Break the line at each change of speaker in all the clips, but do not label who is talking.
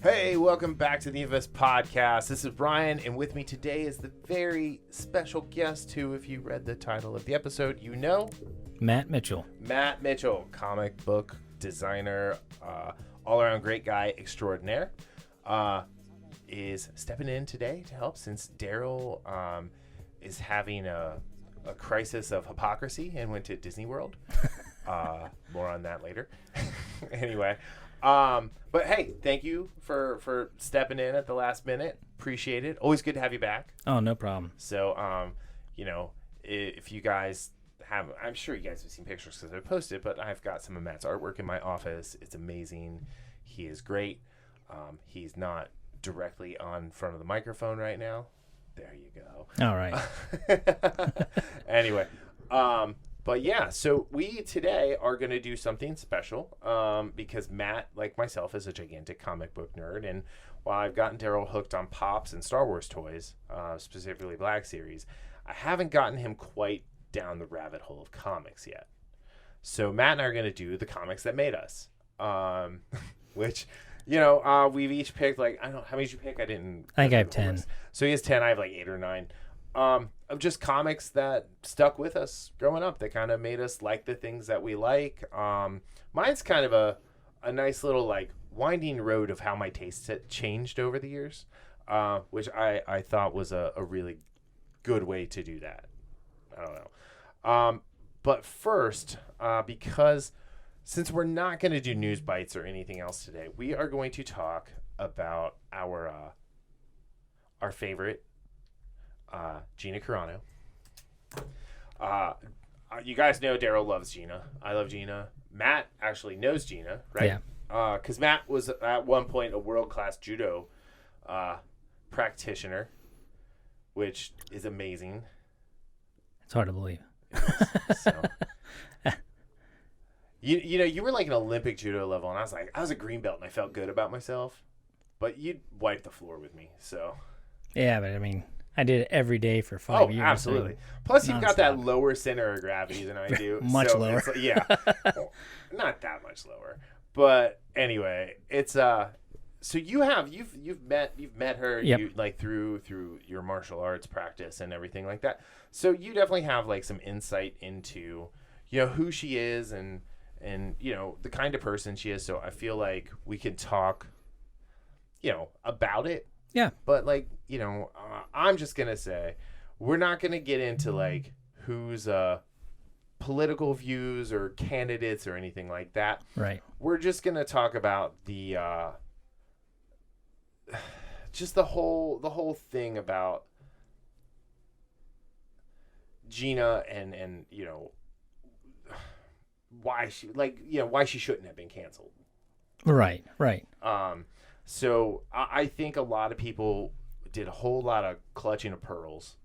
Hey, welcome back to the Invest Podcast. This is Brian, and with me today is the very special guest who, if you read the title of the episode, you know.
Matt Mitchell.
Matt Mitchell, comic book designer, all-around great guy extraordinaire, is stepping in today to help since Darryl is having a crisis of hypocrisy and went to Disney World. More on that later. Anyway. But hey, thank you for stepping in at the last minute. Appreciate it. Always good to have you back.
Oh, no problem.
So, if you guys have, I'm sure you guys have seen pictures because I posted, but I've got some of Matt's artwork in my office. It's amazing. He is great. He's not directly on front of the microphone right now. There you go.
All right.
Anyway, but yeah, so we today are going to do something special because Matt, like myself, is a gigantic comic book nerd. And while I've gotten Darryl hooked on Pops and Star Wars toys, specifically Black Series, I haven't gotten him quite down the rabbit hole of comics yet. So Matt and I are going to do the comics that made us, which, we've each picked, like, I don't know, how many did you pick? I think I have 10. So he has 10. I have like 8 or 9. Of just comics that stuck with us growing up that kind of made us like the things that we like. Mine's kind of a nice little like winding road of how my tastes had changed over the years, which I thought was a really good way to do that. I don't know. But first, because since we're not going to do news bites or anything else today, we are going to talk about our favorite Gina Carano. You guys know Darryl loves Gina. I love Gina. Matt actually knows Gina, right?
Yeah.
Because Matt was at one point a world-class judo practitioner, which is amazing.
It's hard to believe.
So, you were like an Olympic judo level, and I was a green belt, and I felt good about myself. But you'd wipe the floor with me, so.
Yeah, but I mean, I did it every day for 5 years.
Oh, absolutely. Plus, you've got that lower center of gravity than I do.
Much lower.
Yeah. Well, not that much lower. But anyway, it's so you've met her,
yep.
through your martial arts practice and everything like that. So you definitely have like some insight into who she is and the kind of person she is. So I feel like we could talk about it.
Yeah.
But I'm just going to say we're not going to get into like who's political views or candidates or anything like that.
Right.
We're just going to talk about the just the whole thing about Gina and why she shouldn't have been canceled.
Right.
So I think a lot of people did a whole lot of clutching of pearls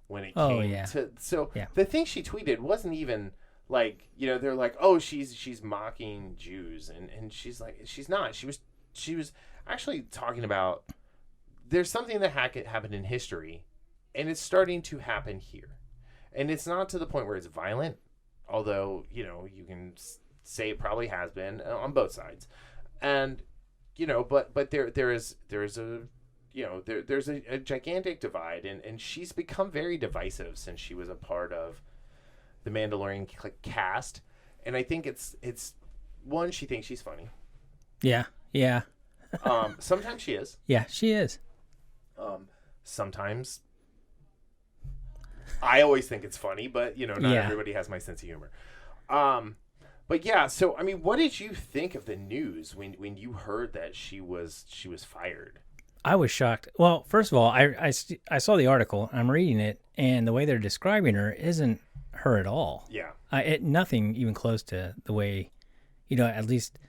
when it came to. So the thing she tweeted wasn't even like they're like, oh, she's mocking Jews and she's like, she's not. She was actually talking about there's something that happened in history, and it's starting to happen here, and it's not to the point where it's violent, although you can say it probably has been on both sides, and. But there's a gigantic divide, and she's become very divisive since she was a part of the Mandalorian cast, and I think it's one, she thinks she's funny.
Yeah.
Sometimes she is.
Yeah, she is.
Sometimes I always think it's funny, but not everybody has my sense of humor. But yeah, so I mean, what did you think of the news when you heard that she was fired?
I was shocked. Well, first of all, I saw the article. I'm reading it, and the way they're describing her isn't her at all.
Yeah.
Nothing even close to the way, at least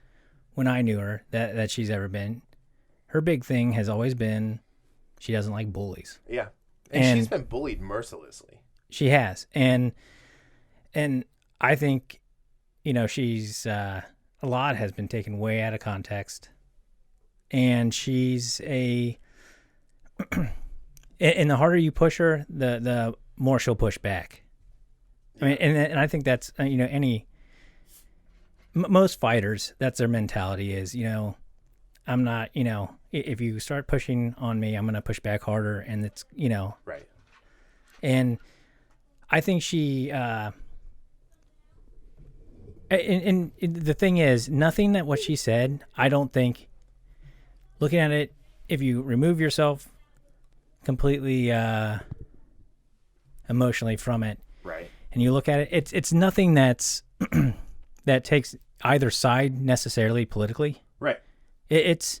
when I knew her, that she's ever been. Her big thing has always been she doesn't like bullies.
Yeah, and she's been bullied mercilessly.
She has, and I think. She's a lot has been taken way out of context, and she's and the harder you push her, the more she'll push back. I mean, and I think that's most fighters, that's their mentality is I'm not, if you start pushing on me, I'm going to push back harder. And it's,
Right.
And I think she, and the thing is, nothing that what she said, I don't think, looking at it, if you remove yourself completely emotionally from it,
Right.
and you look at it, it's nothing that's that takes either side necessarily politically.
Right.
It's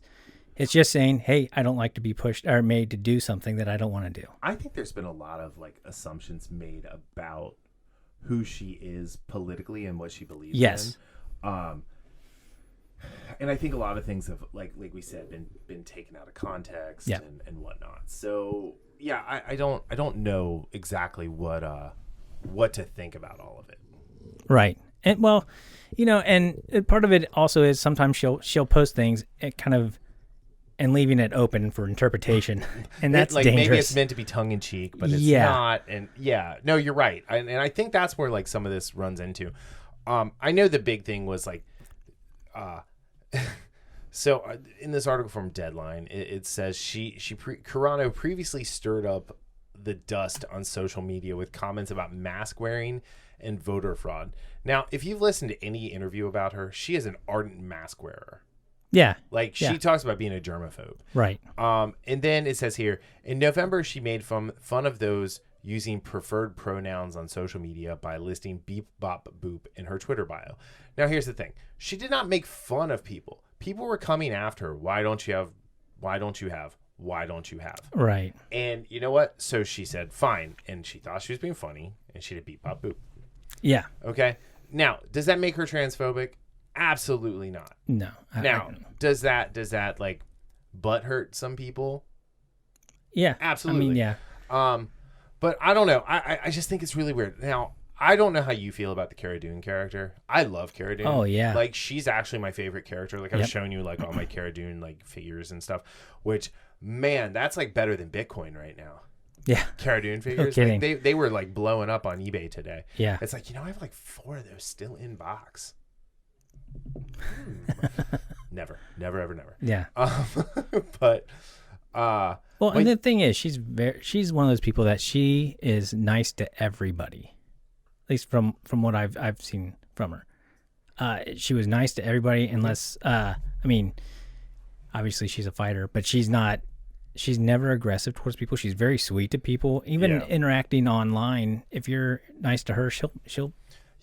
just saying, hey, I don't like to be pushed or made to do something that I don't want to do.
I think there's been a lot of like assumptions made about who she is politically and what she believes
Yes.
in. And I think a lot of things have, like we said, been taken out of context and whatnot. So yeah, I don't know exactly what to think about all of it.
Right. And well, and part of it also is sometimes she'll post things and leaving it open for interpretation, and that's
like
dangerous.
Maybe it's meant to be tongue in cheek, but it's not. And no, you're right. And I think that's where like some of this runs into. I know the big thing was like, so in this article from Deadline, it says Carano previously stirred up the dust on social media with comments about mask wearing and voter fraud. Now, if you've listened to any interview about her, she is an ardent mask wearer.
Yeah.
Like she talks about being a germaphobe.
Right.
And then it says here, in November, she made fun of those using preferred pronouns on social media by listing beep, bop, boop in her Twitter bio. Now, here's the thing. She did not make fun of people. People were coming after her. Why don't you have? Why don't you have? Why don't you have?
Right.
And you know what? So she said, fine. And she thought she was being funny. And she did beep, bop, boop.
Yeah.
Okay. Now, does that make her transphobic? Absolutely not.
No.
Does that like butt hurt some people?
Yeah.
Absolutely.
I mean, yeah.
But I don't know. I just think it's really weird. Now, I don't know how you feel about the Cara Dune character. I love Cara Dune.
Oh, yeah.
Like, she's actually my favorite character. Like, I've shown you, like, all my Cara Dune, like, figures and stuff, which, man, that's, like, better than Bitcoin right now.
Yeah.
Cara Dune figures.
No kidding.
Like, they were, like, blowing up on eBay today.
Yeah.
It's like, I have, like, 4 of those still in box. Never, ever, never.
Yeah.
But,
well, and the thing is, she's one of those people that she is nice to everybody. At least from what I've seen from her. She was nice to everybody unless I mean, obviously she's a fighter, but she's never aggressive towards people. She's very sweet to people. Even interacting online, if you're nice to her, she'll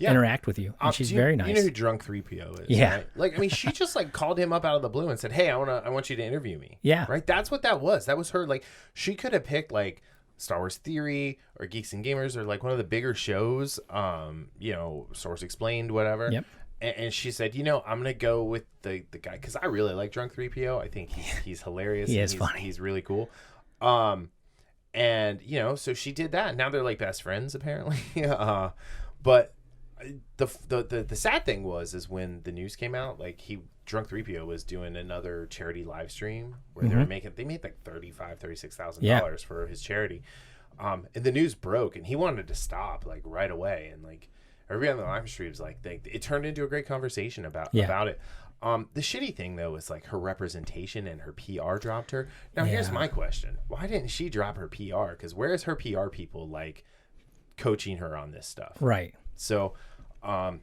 interact with you. And she's very nice.
You know who Drunk 3PO is,
yeah.
Right? Like, I mean, she just like called him up out of the blue and said, "Hey, I want you to interview me."
Yeah.
Right? That's what that was. That was her. Like, she could have picked like Star Wars Theory or Geeks and Gamers or like one of the bigger shows, Source Explained, whatever.
Yep.
And she said, I'm gonna go with the guy because I really like Drunk 3PO. I think he's hilarious.
He is funny.
He's really cool. And so she did that. Now they're like best friends apparently. But the sad thing is when the news came out, like Drunk 3PO was doing another charity live stream where they made like $36,000 for his charity. And the news broke and he wanted to stop like right away. And like everybody on the live stream was like, it turned into a great conversation about it. The shitty thing though is like her representation and her PR dropped her. Now here's my question. Why didn't she drop her PR? Because where is her PR people like coaching her on this stuff?
Right.
So, I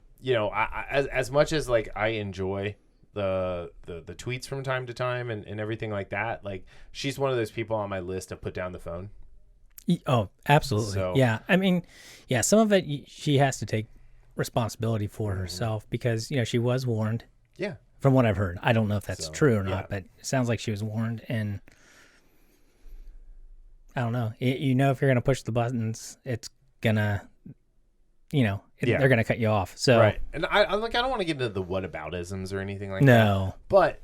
as much as like I enjoy the tweets from time to time and everything like that, like she's one of those people on my list to put down the phone.
Oh, absolutely. So, yeah. I mean, yeah, some of it she has to take responsibility for herself because, she was warned.
Yeah.
From what I've heard. I don't know if that's true or not, but it sounds like she was warned and I don't know. If you're going to push the buttons, it's going to they're going to cut you off. So
right. And I don't want to get into the whataboutisms or anything like that.
No.
But,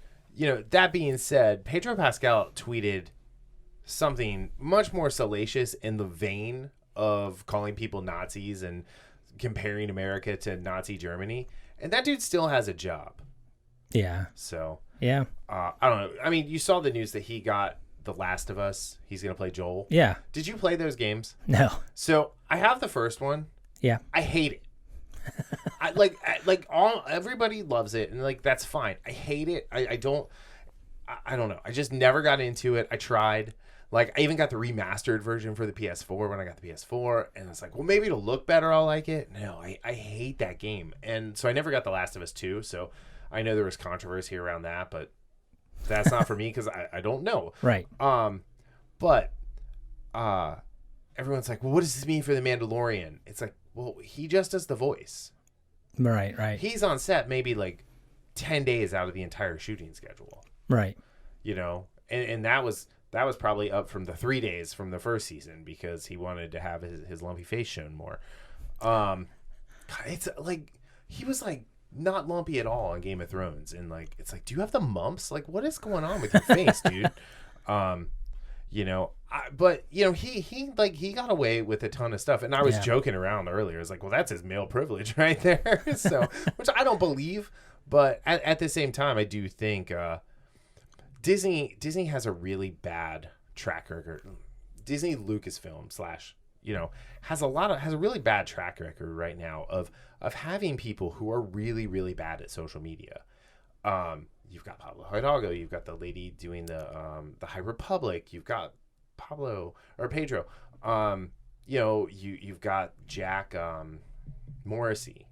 that being said, Pedro Pascal tweeted something much more salacious in the vein of calling people Nazis and comparing America to Nazi Germany. And that dude still has a job.
Yeah.
So.
Yeah.
I don't know. I mean, you saw the news that he got The Last of Us. He's going to play Joel.
Yeah.
Did you play those games?
No.
So I have the first one.
Yeah.
I hate it. Everybody loves it and like that's fine. I hate it. I don't know. I just never got into it. I tried. Like, I even got the remastered version for the PS4 when I got the PS4, and it's like, well, maybe it'll look better. I'll like it. No, I hate that game, and so I never got The Last of Us 2. So I know there was controversy around that, but that's not for me because I don't know.
Right.
But everyone's like, well, what does this mean for the Mandalorian? It's like, well, he just does the voice.
Right.
He's on set maybe like 10 days out of the entire shooting schedule.
Right.
You know, and that was probably up from the 3 days from the first season because he wanted to have his lumpy face shown more. God, it's like he was like not lumpy at all on Game of Thrones, and like it's like, do you have the mumps? Like, what is going on with your face, dude? You know, but you know, he got away with a ton of stuff, and I was joking around earlier. I was like, well, that's his male privilege right there. So, which I don't believe, but at the same time, I do think Disney has a really bad track record. Disney Lucasfilm has a really bad track record right now of having people who are really, really bad at social media. You've got Pablo Hidalgo. You've got the lady doing the High Republic. You've got Pedro. You know, you've got Jack Morrissey.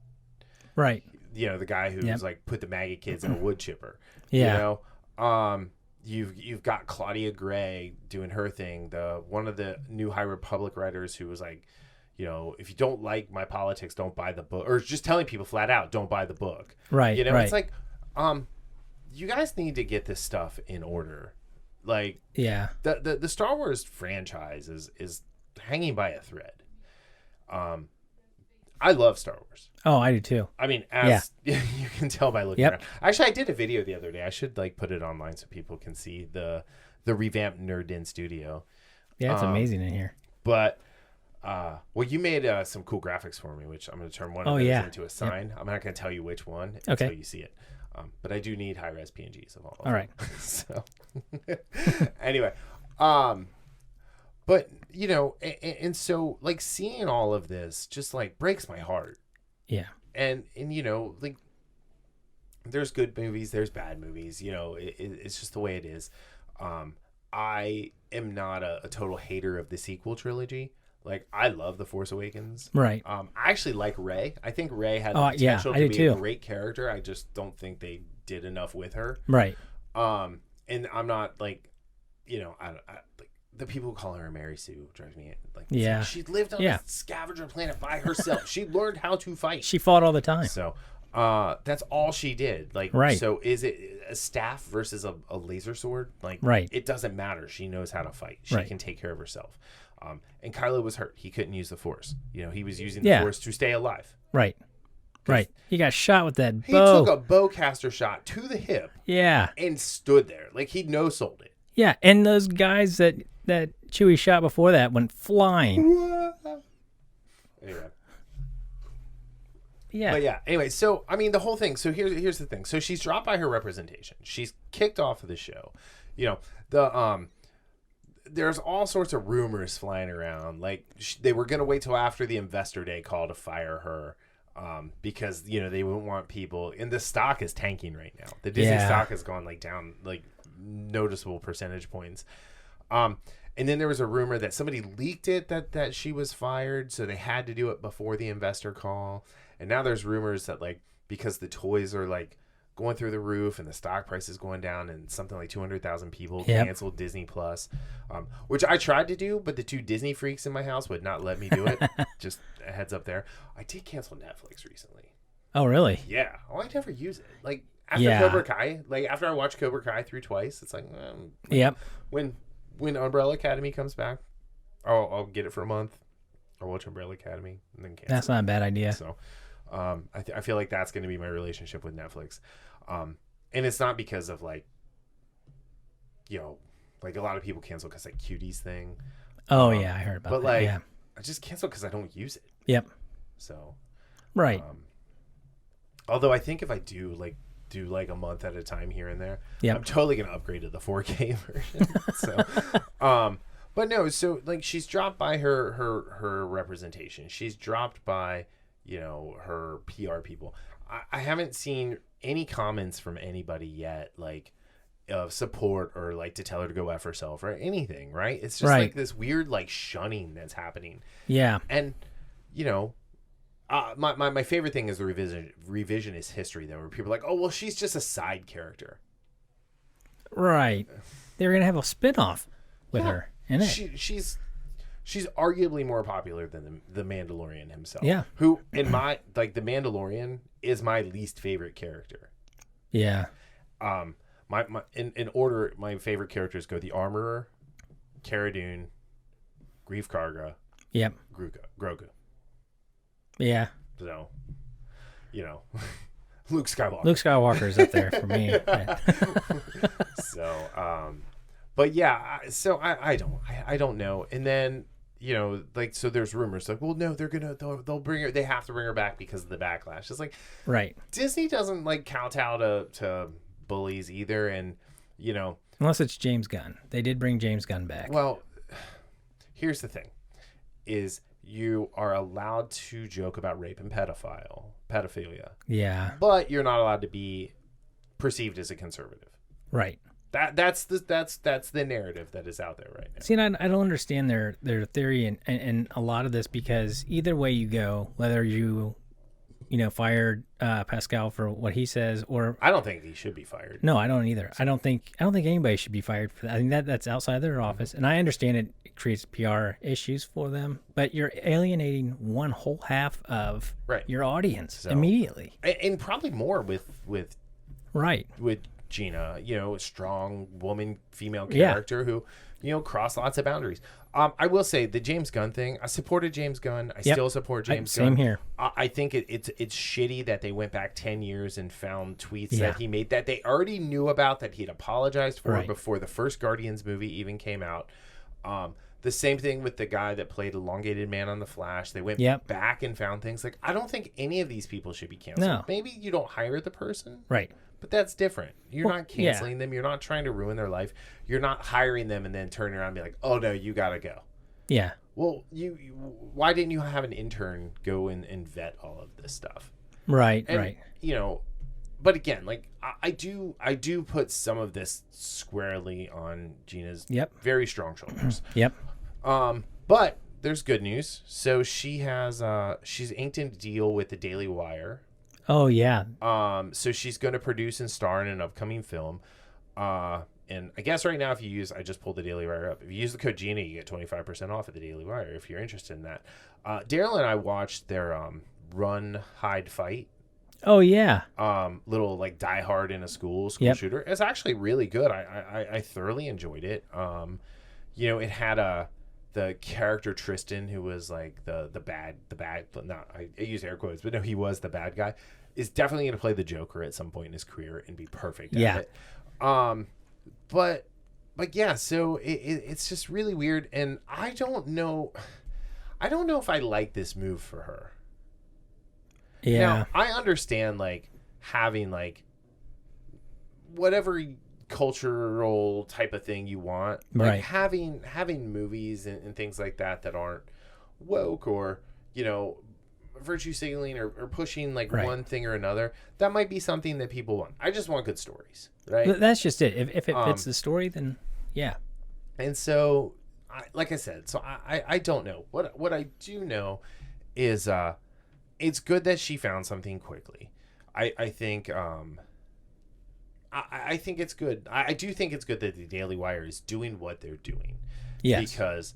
Right.
You know, the guy who's like put the maggot kids in a wood chipper.
Yeah.
You know, you've got Claudia Gray doing her thing. One of the new High Republic writers who was like, you know, if you don't like my politics, don't buy the book, or just telling people flat out, don't buy the book.
Right.
You know,
right.
It's like, you guys need to get this stuff in order. Like, the Star Wars franchise is hanging by a thread. I love Star Wars.
Oh, I do too.
I mean, as you can tell by looking around. Actually, I did a video the other day. I should like put it online so people can see the revamped Nerd In studio.
Yeah, it's amazing in here.
But well, you made some cool graphics for me, which I'm going to turn one of those into a sign. I'm not going to tell you which one until you see it. But I do need high-res PNGs of all of them.
Right.
So anyway, but you know, and so like seeing all of this just like breaks my heart.
Yeah.
And you know, like there's good movies, there's bad movies. You know, it's just the way it is. I am not a total hater of the sequel trilogy. Like, I love The Force Awakens.
Right.
I actually like Rey. I think Rey had the potential to be a great character. I just don't think they did enough with her.
Right.
And I'm not like, you know, I like the people who call her a Mary Sue drives me like.
Yeah.
She lived on a scavenger planet by herself. She learned how to fight.
She fought all the time.
So, that's all she did. Like,
right.
So is it a staff versus a laser sword? Like,
right.
It doesn't matter. She knows how to fight. She can take care of herself. And Kylo was hurt. He couldn't use the Force. You know, he was using the Force to stay alive.
Right. Right. He got shot with that bow.
He took a bowcaster shot to the hip.
Yeah.
And stood there. Like, he no-sold it.
Yeah. And those guys that Chewie shot before that went flying.
Anyway.
Yeah.
But yeah. Anyway, so, I mean, the whole thing. So here's the thing. So she's dropped by her representation. She's kicked off of the show. You know, there's all sorts of rumors flying around. Like, they were going to wait till after the Investor Day call to fire her because, you know, they wouldn't want people. And the stock is tanking right now. The Disney stock has gone, like, down, like, noticeable percentage points. And then there was a rumor that somebody leaked it that she was fired, so they had to do it before the investor call. And now there's rumors that, like, because the toys are, like, going through the roof and the stock price is going down and something like 200,000 people canceled Disney Plus, which I tried to do, but the two Disney freaks in my house would not let me do it. Just a heads up there. I did cancel Netflix recently.
Oh, really?
Yeah. Oh, I never use it. Like, after Cobra Kai, like, after I watched Cobra Kai through twice, it's like, when Umbrella Academy comes back, I'll get it for a month. I'll watch Umbrella Academy and then cancel.
That's not a bad idea.
So, I feel like that's going to be my relationship with Netflix. And it's not because of, like, you know, like a lot of people cancel because, like, Cuties thing.
Oh, yeah, I heard about that.
But, like,
yeah.
I just cancel because I don't use it.
Yep.
So.
Right.
Although I think if I do like a month at a time here and there, I'm totally going to upgrade to the 4K version. So, but no, so, like, she's dropped by her representation. She's dropped by, you know, her PR people. I haven't seen any comments from anybody yet, like, of support or like to tell her to go F herself or anything, right? It's just
Right.
like this weird like shunning that's happening.
Yeah.
And, you know, my favorite thing is the revisionist history, though, where people are like, oh, well, she's just a side character.
Right. They're going to have a spinoff with her in it.
She's arguably more popular than the Mandalorian himself.
Yeah.
Who, in my, like, the Mandalorian is my least favorite character.
Yeah.
In order, my favorite characters go the Armorer, Cara Dune, Greef Karga,
Yep.
Grogu.
Yeah.
So, you know, Luke Skywalker.
Luke Skywalker's up there for me.
So, but yeah, so I don't know. And then, you know, like, so there's rumors like, well, no, they'll bring her, they have to bring her back because of the backlash. It's like,
right.
Disney doesn't like kowtow to bullies either. And, you know,
unless it's James Gunn. They did bring James Gunn back.
Well, here's the thing is you are allowed to joke about rape and pedophilia.
Yeah.
But you're not allowed to be perceived as a conservative.
Right.
That's the narrative that is out there right now.
See, and I don't understand their theory and a lot of this, because either way you go, whether you fired Pascal for what he says, or
I don't think he should be fired.
No, I don't either. I don't think anybody should be fired for that. I think that's outside their office, and I understand it creates PR issues for them, but you're alienating one whole half of your audience immediately,
and probably more with Gina, a strong woman, female character who, crossed lots of boundaries. I will say the James Gunn thing, I supported James Gunn. I still support James Gunn.
Same here.
I think it's shitty that they went back 10 years and found tweets that he made that they already knew about, that he'd apologized for before the first Guardians movie even came out. The same thing with the guy that played Elongated Man on The Flash. They went back and found things. Like, I don't think any of these people should be canceled.
No.
Maybe you don't hire the person.
Right.
But that's different. You're not canceling them. You're not trying to ruin their life. You're not hiring them and then turning around and be like, oh, no, you got to go.
Yeah.
Well, why didn't you have an intern go and vet all of this stuff?
Right,
and,
right.
But again, like, I do put some of this squarely on Gina's very strong shoulders.
Yep.
But there's good news. So she's inked in a deal with the Daily Wire.
Oh yeah.
So she's going to produce and star in an upcoming film. And I guess right now, I just pulled the Daily Wire up. If you use the code Gina, you get 25% off at the Daily Wire if you're interested in that. Darryl and I watched their Run, Hide, Fight.
Oh yeah.
Little like Die Hard in a school shooter. It's actually really good. I thoroughly enjoyed it. It had the character Tristan, who was like the bad, not I use air quotes, but no, he was the bad guy, is definitely going to play the Joker at some point in his career and be perfect at it. But yeah, so it's just really weird, and I don't know if I like this move for her.
Yeah.
Now, I understand like having like whatever cultural type of thing you want, like having movies and things like that aren't woke or virtue signaling or pushing like one thing or another. That might be something that people want. I just want good stories, right?
That's just it. If it fits the story, then yeah.
And so, like I said, so I don't know. What I do know is it's good that she found something quickly. I think I think it's good. I do think it's good that the Daily Wire is doing what they're doing.
Yes.
Because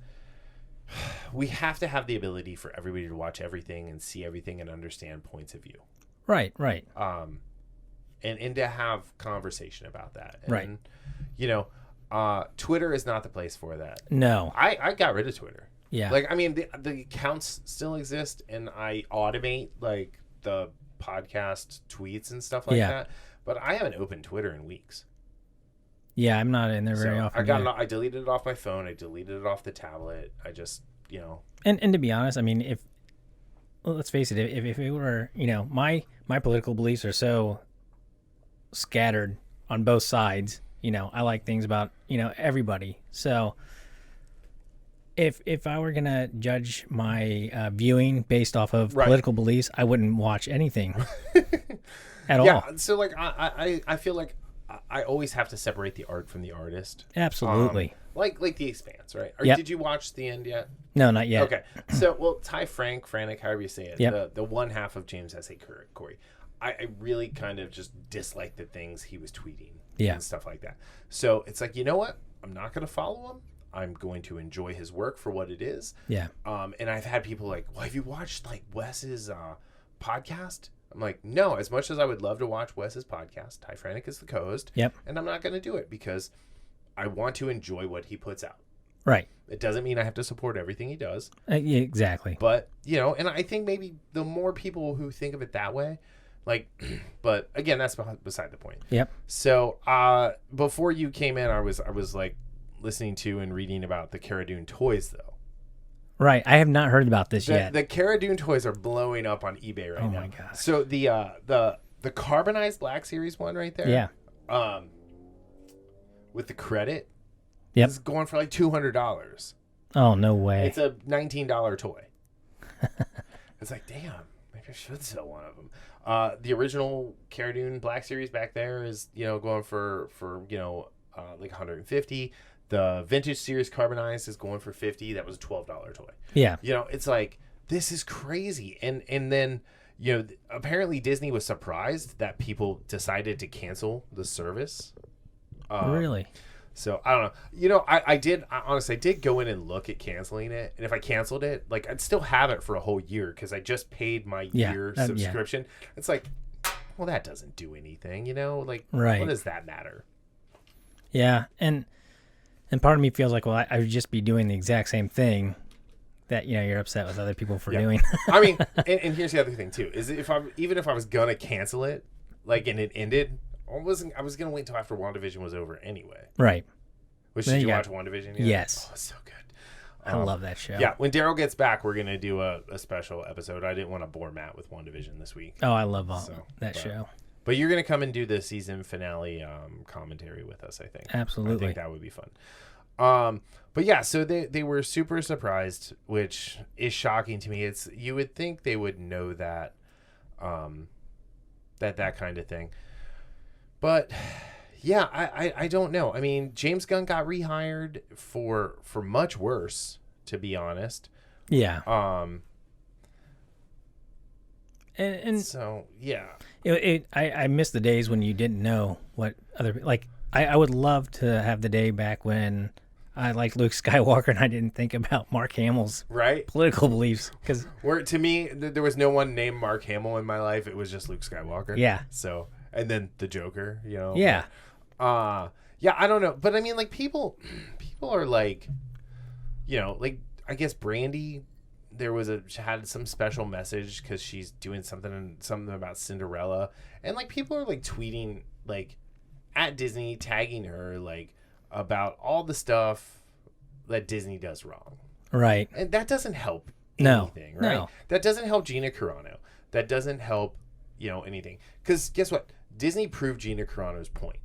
we have to have the ability for everybody to watch everything and see everything and understand points of view.
Right.
And to have conversation about that. And,
right.
Twitter is not the place for that.
No.
I got rid of Twitter.
Yeah.
Like, I mean, the accounts still exist, and I automate, like, the podcast tweets and stuff like that. But I haven't opened Twitter in weeks.
Yeah, I'm not in there very often.
I deleted it off my phone. I deleted it off the tablet. I just,
And to be honest, I mean, let's face it, if it were, my political beliefs are so scattered on both sides. I like things about, everybody. So if I were going to judge my viewing based off of political beliefs, I wouldn't watch anything at all.
Yeah, so like I feel like I always have to separate the art from the artist.
Absolutely.
Like The Expanse, right?
Yep.
Did you watch the end yet?
No, not yet.
Okay. So, well, Frank, however you say it,
Yep.
the one half of James S.A. Corey, I really kind of just dislike the things he was tweeting and stuff like that. So it's like, you know what? I'm not going to follow him. I'm going to enjoy his work for what it is.
Yeah.
And I've had people like, well, have you watched like Wes's podcast? I'm like, no, as much as I would love to watch Wes's podcast, Ty Frank is the co-host.
Yep.
And I'm not going to do it because I want to enjoy what he puts out.
Right.
It doesn't mean I have to support everything he does.
Yeah, exactly.
But, you know, and I think maybe the more people who think of it that way, like, but again, that's beside the point.
Yep.
So before you came in, I was like listening to and reading about the Cara Dune toys, though.
Right. I have not heard about this yet.
The Cara Dune toys are blowing up on eBay right now. Oh my
gosh.
So the carbonized Black Series one right there.
Yeah.
With the credit.
Yep.
It's going for like $200.
Oh, no way.
It's a $19 toy. It's like, damn, maybe I should sell one of them. The original Cara Dune Black Series back there is, you know, going for you know, like $150. The Vintage Series Carbonized is going for $50. That was a $12 toy.
Yeah.
You know, it's like, this is crazy. And then, you know, apparently Disney was surprised that people decided to cancel the service.
Really?
So I don't know. You know, I honestly did go in and look at canceling it, and if I canceled it, like I'd still have it for a whole year because I just paid my year subscription. Yeah. It's like, well, that doesn't do anything, you know. Like, what does that matter?
Yeah, and part of me feels like, well, I would just be doing the exact same thing that, you know, you're upset with other people for doing.
I mean, and here's the other thing too: is if I was gonna cancel it, like, and it ended. I was gonna wait until after WandaVision was over anyway.
Right.
Which did you watch WandaVision?
Yes.
Oh, it's so good.
I love that show.
Yeah, when Darryl gets back, we're gonna do a special episode. I didn't want to bore Matt with WandaVision this week.
Oh, I love that show.
But you're gonna come and do the season finale commentary with us, I think.
Absolutely.
I think that would be fun. But yeah, so they were super surprised, which is shocking to me. You would think they would know that that kind of thing. But yeah, I don't know. I mean, James Gunn got rehired for much worse, to be honest.
Yeah. And
so yeah,
I miss the days when you didn't know what other, like, I would love to have the day back when I liked Luke Skywalker and I didn't think about Mark Hamill's political beliefs, because
to me there was no one named Mark Hamill in my life. It was just Luke Skywalker.
Yeah.
So. And then the Joker, you know.
Yeah.
Yeah, I don't know. But I mean, like, people are like, you know, like, I guess Brandy, had some special message because she's doing something about Cinderella. And, like, people are, like, tweeting, like, at Disney, tagging her, like, about all the stuff that Disney does wrong.
Right.
And that doesn't help anything, right? No. That doesn't help Gina Carano. That doesn't help, you know, anything. Because guess what? Disney proved Gina Carano's point.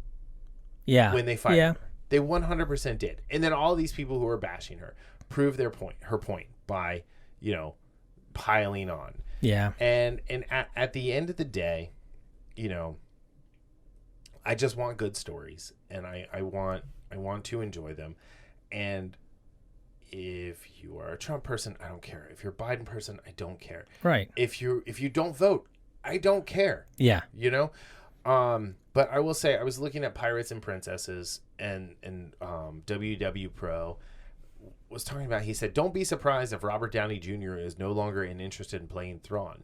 Yeah.
When they fired her. They 100% did. And then all these people who are bashing her proved her point by, you know, piling on.
Yeah.
And at the end of the day, you know, I just want good stories, and I want to enjoy them. And if you are a Trump person, I don't care. If you're a Biden person, I don't care.
Right.
If you don't vote, I don't care.
Yeah.
You know? But I will say, I was looking at Pirates and Princesses, and WW Pro was talking about, he said, don't be surprised if Robert Downey Jr. is no longer interested in playing Thrawn.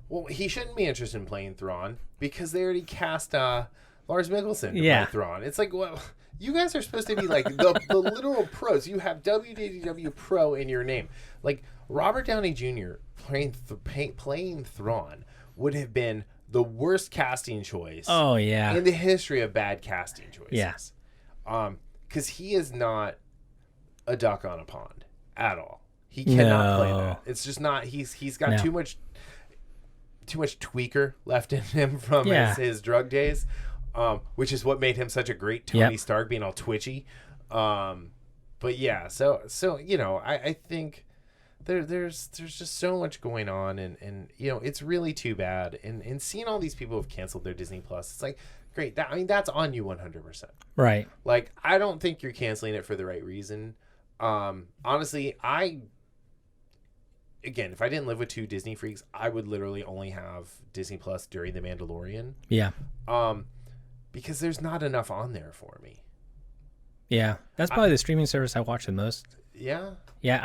Well, he shouldn't be interested in playing Thrawn because they already cast Lars Mikkelsen to play Thrawn. It's like, well, you guys are supposed to be like the literal pros. You have WW Pro in your name. Like, Robert Downey Jr. playing Thrawn would have been the worst casting choice in the history of bad casting choices.
Yes.
Because he is not a duck on a pond at all. He cannot play that. It's just not. He's got too much tweaker left in him from his drug days, which is what made him such a great Tony Stark, being all twitchy. But yeah, so you know, I think there's just so much going on, and you know, it's really too bad. And seeing all these people have canceled their Disney Plus, it's like, great. That's on you 100%.
Right.
Like, I don't think you're canceling it for the right reason. Honestly, again, if I didn't live with two Disney freaks, I would literally only have Disney Plus during The Mandalorian.
Yeah.
Because there's not enough on there for me.
Yeah. That's probably the streaming service I watch the most.
Yeah.
Yeah,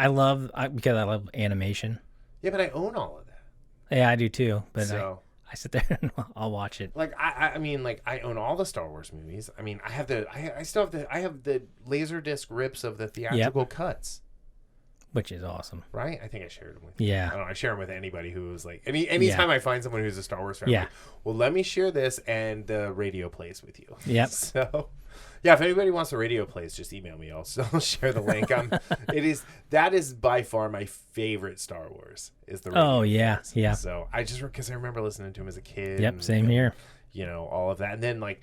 because I love animation.
Yeah, but I own all of that.
Yeah, I do too. But
so,
I sit there and I'll watch it.
Like I mean, like I own all the Star Wars movies. I mean, I have the Laserdisc rips of the theatrical cuts,
which is awesome.
Right? I think I shared them with you.
Yeah.
I don't know, I share them with anybody who's like anytime I find someone who's a Star Wars fan.
Yeah.
Like, well, let me share this and the radio plays with you.
Yep.
So. Yeah, if anybody wants the radio plays, just email me. I'll share the link. That is by far my favorite Star Wars is the radio plays.
Yeah.
So because I remember listening to him as a kid.
Yep, same here.
You know, all of that, and then like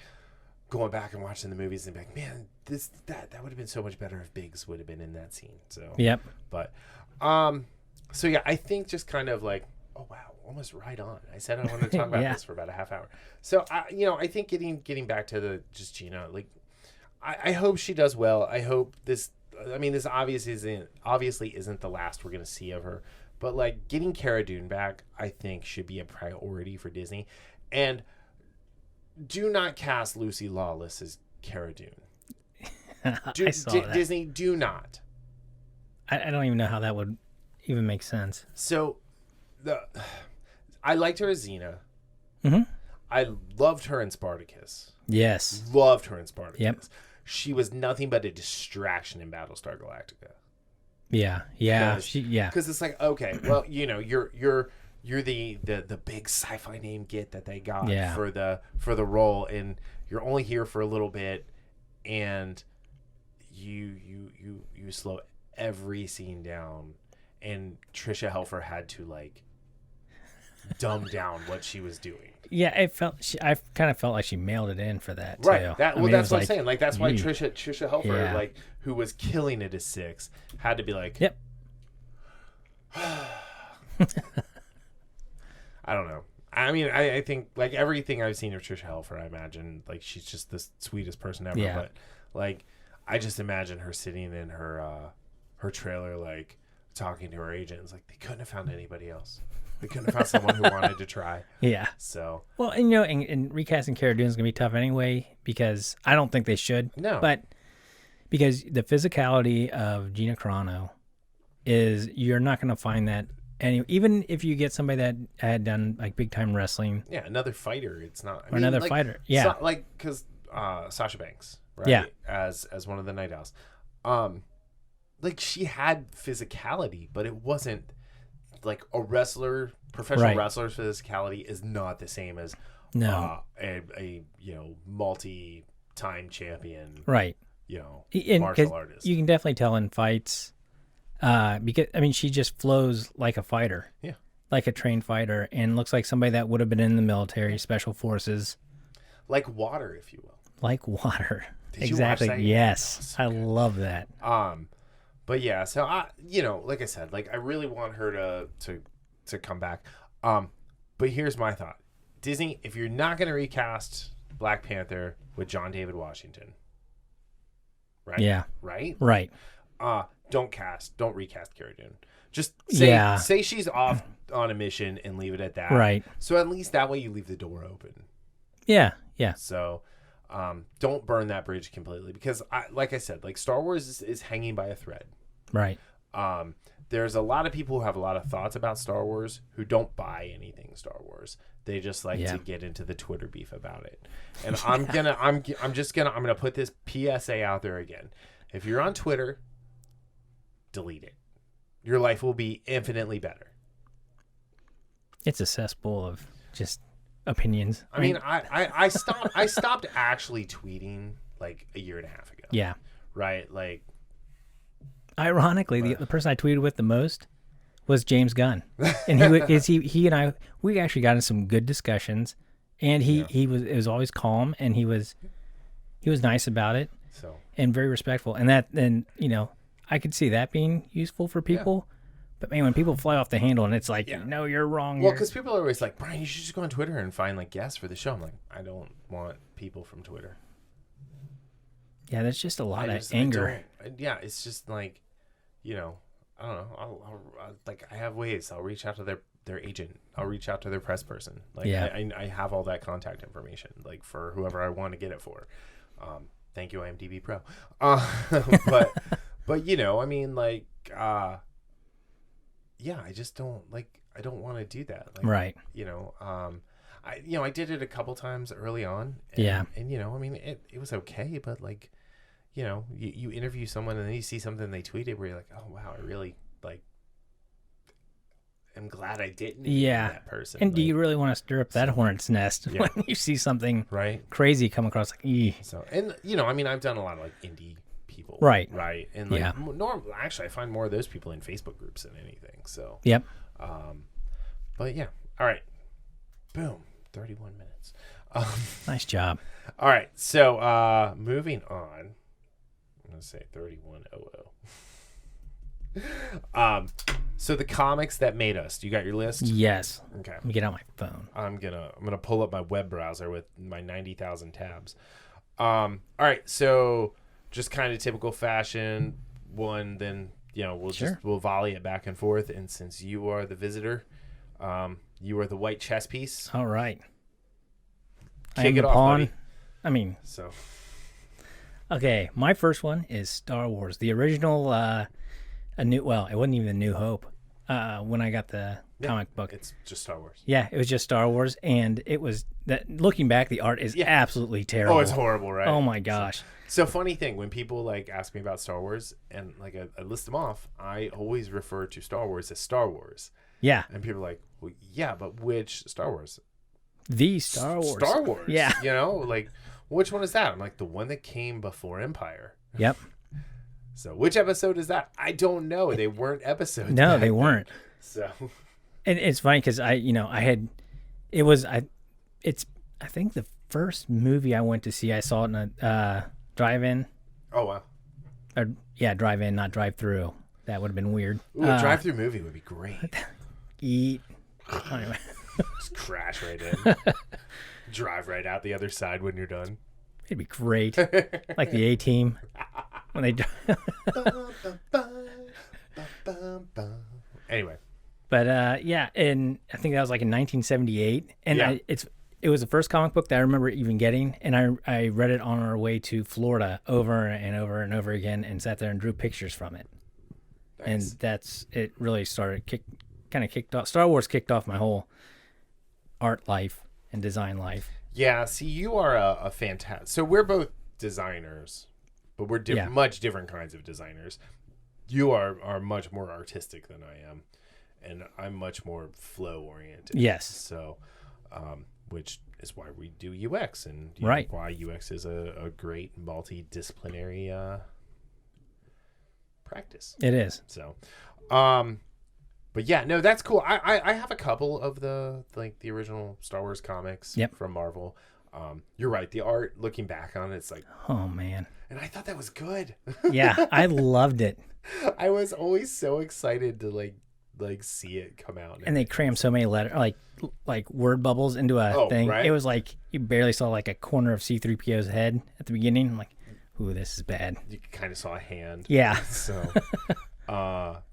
going back and watching the movies and being like, man, that would have been so much better if Biggs would have been in that scene. So
yep.
But so yeah, I think just kind of like, oh wow, almost right on. I said I wanted to talk about this for about a half hour. So I think getting back to just Gina, like. I hope she does well. I hope this obviously isn't the last we're going to see of her. But, like, getting Cara Dune back, I think, should be a priority for Disney. And do not cast Lucy Lawless as Cara Dune.
I saw that.
Disney, do not.
I don't even know how that would even make sense.
So, I liked her as Xena.
Mm-hmm.
I loved her in Spartacus.
Yes.
Loved her in Spartacus.
Yep.
She was nothing but a distraction in Battlestar Galactica.
Yeah.
Because it's like, okay, well, you're the big sci-fi name that they got for the role, and you're only here for a little bit, and you slow every scene down, and Trisha Helfer had to like dumb down what she was doing.
Yeah, I kind of felt like she mailed it in for that,
right?
Too.
That's what I'm saying. Like that's why Trisha Helfer, like who was killing it as 6, had to be like,
yep.
I don't know. I mean, I think like everything I've seen of Trisha Helfer, I imagine like she's just the sweetest person ever.
Yeah.
But like, I just imagine her sitting in her trailer, like talking to her agents. Like they couldn't have found anybody else. They couldn't have found someone who wanted to try.
Yeah.
So.
Well, and and recasting Cara Dune is going to be tough anyway, because I don't think they should.
No.
But because the physicality of Gina Carano you're not going to find that even if you get somebody that had done like big time wrestling.
Yeah, another fighter. It's not.
Or another fighter. Yeah.
Like because Sasha Banks, right?
Yeah.
As one of the Night Owls, like she had physicality, but it wasn't. Like a professional wrestler's physicality is not the same as a multi-time champion,
right?
Martial artist.
You can definitely tell in fights, because she just flows like a fighter, like a trained fighter, and looks like somebody that would have been in the military, special forces,
like water, if you will,
like water.
Did
exactly.
You watch that?
Yes,
so
I love that.
But yeah, so like I said, like I really want her to come back. But here's my thought. Disney, if you're not going to recast Black Panther with John David Washington, right?
Yeah.
Right?
Right.
Don't recast Cara Dune. Just say she's off on a mission and leave it at that.
Right.
So at least that way you leave the door open.
Yeah. Yeah.
So don't burn that bridge completely, because like I said, like Star Wars is hanging by a thread.
Right.
There's a lot of people who have a lot of thoughts about Star Wars who don't buy anything Star Wars. They just like to get into the Twitter beef about it. And I'm gonna put this PSA out there again. If you're on Twitter, delete it. Your life will be infinitely better.
It's a cesspool of just opinions.
I mean, I stopped actually tweeting like a year and a half ago.
Yeah.
Right. Like,
ironically, the person I tweeted with the most was James Gunn, and he and I, we actually got in some good discussions, and it was always calm, and he was nice about it, and very respectful, and I could see that being useful for people, But man, when people fly off the handle and it's like, no, you're wrong.
Well, because people are always like, Brian, you should just go on Twitter and find like guests for the show. I'm like, I don't want people from Twitter.
Yeah, there's just a lot of anger.
It's just like, I don't know. I'll like I have ways. I'll reach out to their agent. I'll reach out to their press person. Like I have all that contact information. Like for whoever I want to get it for. Thank you, IMDb Pro. But I mean, like. I just don't like. I don't want to do that. Like,
right.
I did it a couple times early on. And, and I mean, it was okay, but like, you interview someone and then you see something they tweeted where you're like, oh wow, I really like. I'm glad I didn't. That person.
And do you really want to stir up that hornet's nest when you see something crazy come across? Like,
so and I mean, I've done a lot of like indie people,
right,
and like actually, I find more of those people in Facebook groups than anything. So but yeah, all right, boom, 31 minutes.
Nice job.
All right, so moving on. I'm gonna say 31:00. So the comics that made us. You got your list?
Yes.
Okay.
Let me get out my phone.
I'm gonna pull up my web browser with my 90,000 tabs. All right, so. Just kind of typical fashion. One, then we'll volley it back and forth. And since you are the visitor, you are the white chess piece.
All right.
Kick it off, buddy.
I mean, okay. My first one is Star Wars, the original. It wasn't even a New Hope. When I got the comic book,
it's just Star Wars.
Yeah, it was just Star Wars, and it was that. Looking back, the art is absolutely terrible.
Oh, it's horrible, right?
Oh my gosh.
So funny thing, when people like ask me about Star Wars and like I list them off, I always refer to Star Wars as Star Wars.
Yeah.
And people are like, well, yeah, but which Star Wars?
The Star Wars.
Star Wars.
Yeah.
Like which one is that? I'm like, the one that came before Empire.
Yep.
So which episode is that? I don't know. They weren't episodes.
No, they weren't.
So.
And it's funny because I think the first movie I went to see, I saw it in a drive-in.
Oh, wow.
Drive-in, not drive-through. That would have been weird.
Ooh, a drive-through movie would be great.
Eat. Anyway.
Just crash right in. Drive right out the other side when you're done.
It'd be great. Like the A-Team. When they
Anyway.
But and I think that was like in 1978. And it was the first comic book that I remember even getting, and I read it on our way to Florida over and over and over again, and sat there and drew pictures from it. Nice. And it really kicked off. Star Wars kicked off my whole art life and design life.
Yeah, see, you are a fantastic. So we're both designers, but we're much different kinds of designers. You are much more artistic than I am, and I'm much more flow oriented.
Yes.
So, which is why we do UX, and why UX is a great multidisciplinary practice.
It is.
So, but yeah, no, that's cool. I have a couple of the original Star Wars comics from Marvel. You're right. The art, looking back on it, it's like,
oh man.
And I thought that was good.
Yeah, I loved it.
I was always so excited to like see it come out.
And they crammed so many letters, like word bubbles into a thing. Right? It was like you barely saw like a corner of C-3PO's head at the beginning. I'm like, ooh, this is bad.
You kind of saw a hand.
Yeah.
So,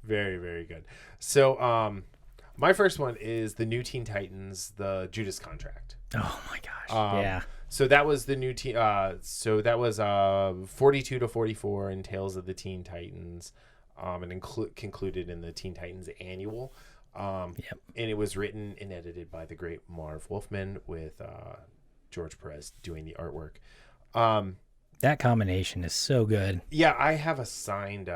very, very good. So, my first one is the new Teen Titans, the Judas Contract.
Oh my gosh. Yeah.
So that was the new so that was 42 to 44 in Tales of the Teen Titans, and concluded in the Teen Titans Annual. And it was written and edited by the great Marv Wolfman, with George Perez doing the artwork.
That combination is so good.
Yeah, I have a signed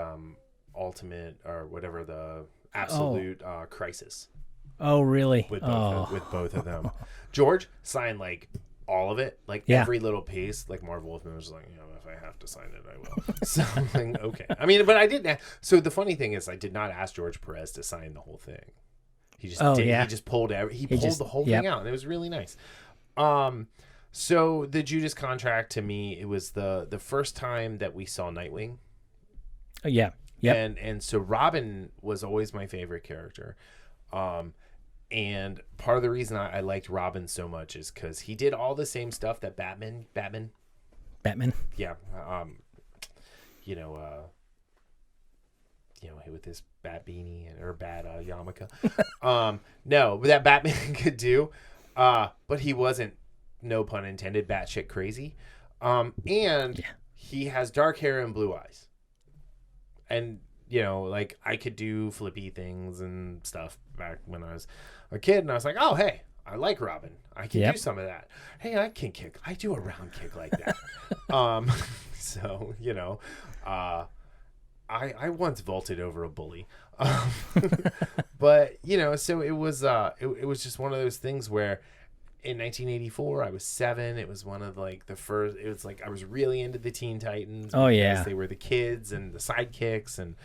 Ultimate or whatever, the Absolute Crisis.
Oh, really?
With both of them. George signed like all of it, like every little piece. Like Marv Wolfman was like, if I have to sign it, I will. So I'm like, okay. I mean, but I didn't. So the funny thing is, I did not ask George Perez to sign the whole thing. He just did. He just pulled the whole thing out, and it was really nice. So the Judas Contract, to me, it was the first time that we saw Nightwing.
Oh, yeah. Yep.
And so Robin was always my favorite character. And part of the reason I liked Robin so much is because he did all the same stuff that Batman. Yeah. With his bat beanie or bat yarmulke. No, that Batman could do. But he wasn't, no pun intended, batshit crazy. And he has dark hair and blue eyes. And, like I could do flippy things and stuff back when I was a kid. And I was like, oh, hey, I like Robin. I can do some of that. Hey, I can kick. I do a round kick like that. So, I once vaulted over a bully. But, so it was it was just one of those things where in 1984 I was 7. It was one of like the first, it was like I was really into the Teen Titans.
Oh yeah.
They were the kids and the sidekicks, and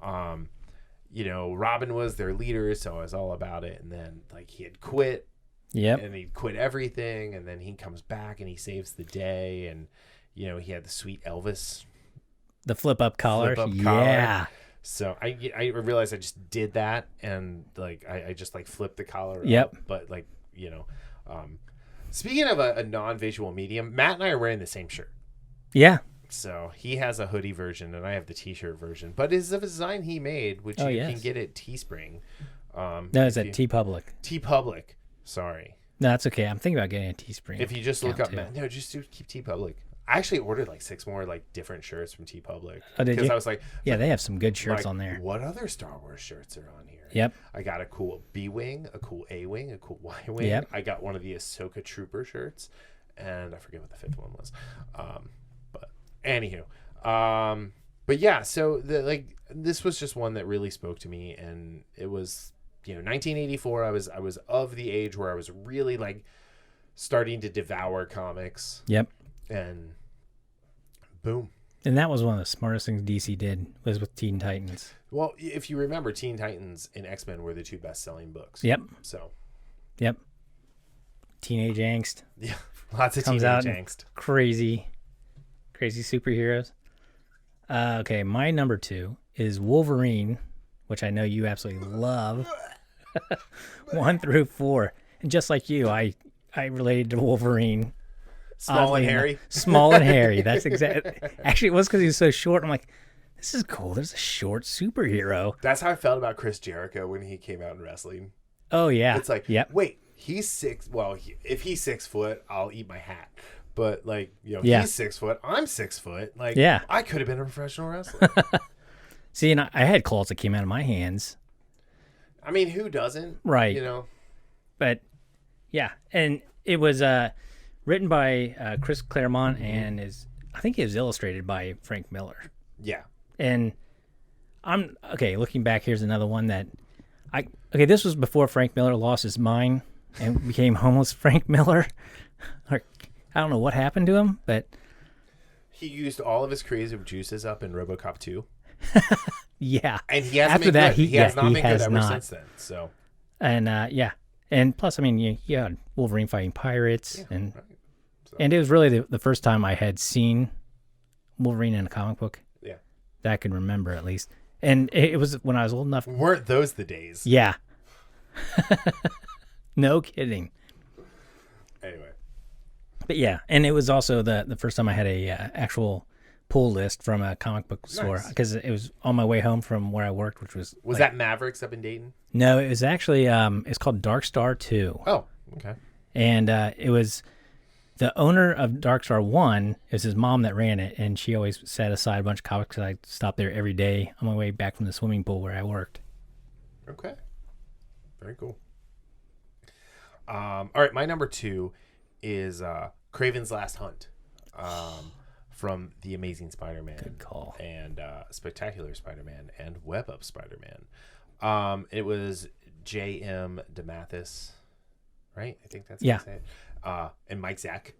Robin was their leader, so I was all about it. And then like he had quit.
Yep.
And he'd quit everything, and then he comes back and he saves the day, and he had the sweet Elvis,
the flip up collar. Yeah.
So I realized I just did that, and like I just like flipped the collar
up.
But like speaking of a non-visual medium, Matt and I are wearing the same shirt.
Yeah.
So he has a hoodie version and I have the t-shirt version, but it's a design he made, which you can get at Teespring.
No, it's at TeePublic.
TeePublic. Sorry.
No, that's okay. I'm thinking about getting a Teespring.
If you just look up, just keep TeePublic. I actually ordered like 6 more like different shirts from TeePublic.
Oh, did you?
Because I was like,
they have some good shirts on there.
What other Star Wars shirts are on here?
Yep.
I got a cool B-wing, a cool A-wing, a cool Y-wing.
Yep.
I got one of the Ahsoka Trooper shirts, and I forget what the 5th one was. But anywho, but yeah. So this was just one that really spoke to me, and it was 1984. I was of the age where I was really like starting to devour comics.
Yep.
And boom.
And that was one of the smartest things DC did, was with Teen Titans.
Well, if you remember, Teen Titans and X-Men were the 2 best-selling books.
Yep.
So.
Yep. Teenage angst.
Yeah. Lots of
Comes
teenage
out
angst.
Crazy superheroes. Okay, my number 2 is Wolverine, which I know you absolutely love. 1 through 4. And just like you, I related to Wolverine.
Small and hairy.
Small and hairy. That's exactly. Actually, it was because he was so short. I'm like, this is cool. There's a short superhero.
That's how I felt about Chris Jericho when he came out in wrestling.
Oh yeah.
It's like, wait, he's 6. Well, if he's 6 foot, I'll eat my hat. But like, he's 6 foot. I'm 6 foot. Like, I could have been a professional wrestler.
See, and I had claws that came out of my hands.
I mean, who doesn't?
Right. But yeah, and it was written by Chris Claremont, and I think it was illustrated by Frank Miller.
Yeah.
And looking back, here's another one that this was before Frank Miller lost his mind and became homeless Frank Miller. I don't know what happened to him, but
he used all of his creative juices up in RoboCop 2.
Yeah.
And he hasn't been good. He has not been good ever since then. So.
And and plus, I mean, you had Wolverine fighting pirates, and it was really the first time I had seen Wolverine in a comic book.
Yeah.
That I can remember, at least. And it was when I was old enough.
Weren't those the days?
Yeah. No kidding.
Anyway.
But yeah, and it was also the first time I had a actual pull list from a comic book store, because it was on my way home from where I worked, which was
that Mavericks up in Dayton?
No, it was actually it's called Dark Star 2.
Oh, okay.
And it was the owner of Dark Star 1 is his mom that ran it, and she always set aside a bunch of comics, because I stopped there every day on my way back from the swimming pool where I worked.
Okay. Very cool. All right, my number 2 is Kraven's Last Hunt. From The Amazing Spider-Man.
Good call.
And Spectacular Spider-Man and Web of Spider-Man. It was J.M. DeMatteis, right? I think that's how you say it. And Mike Zack,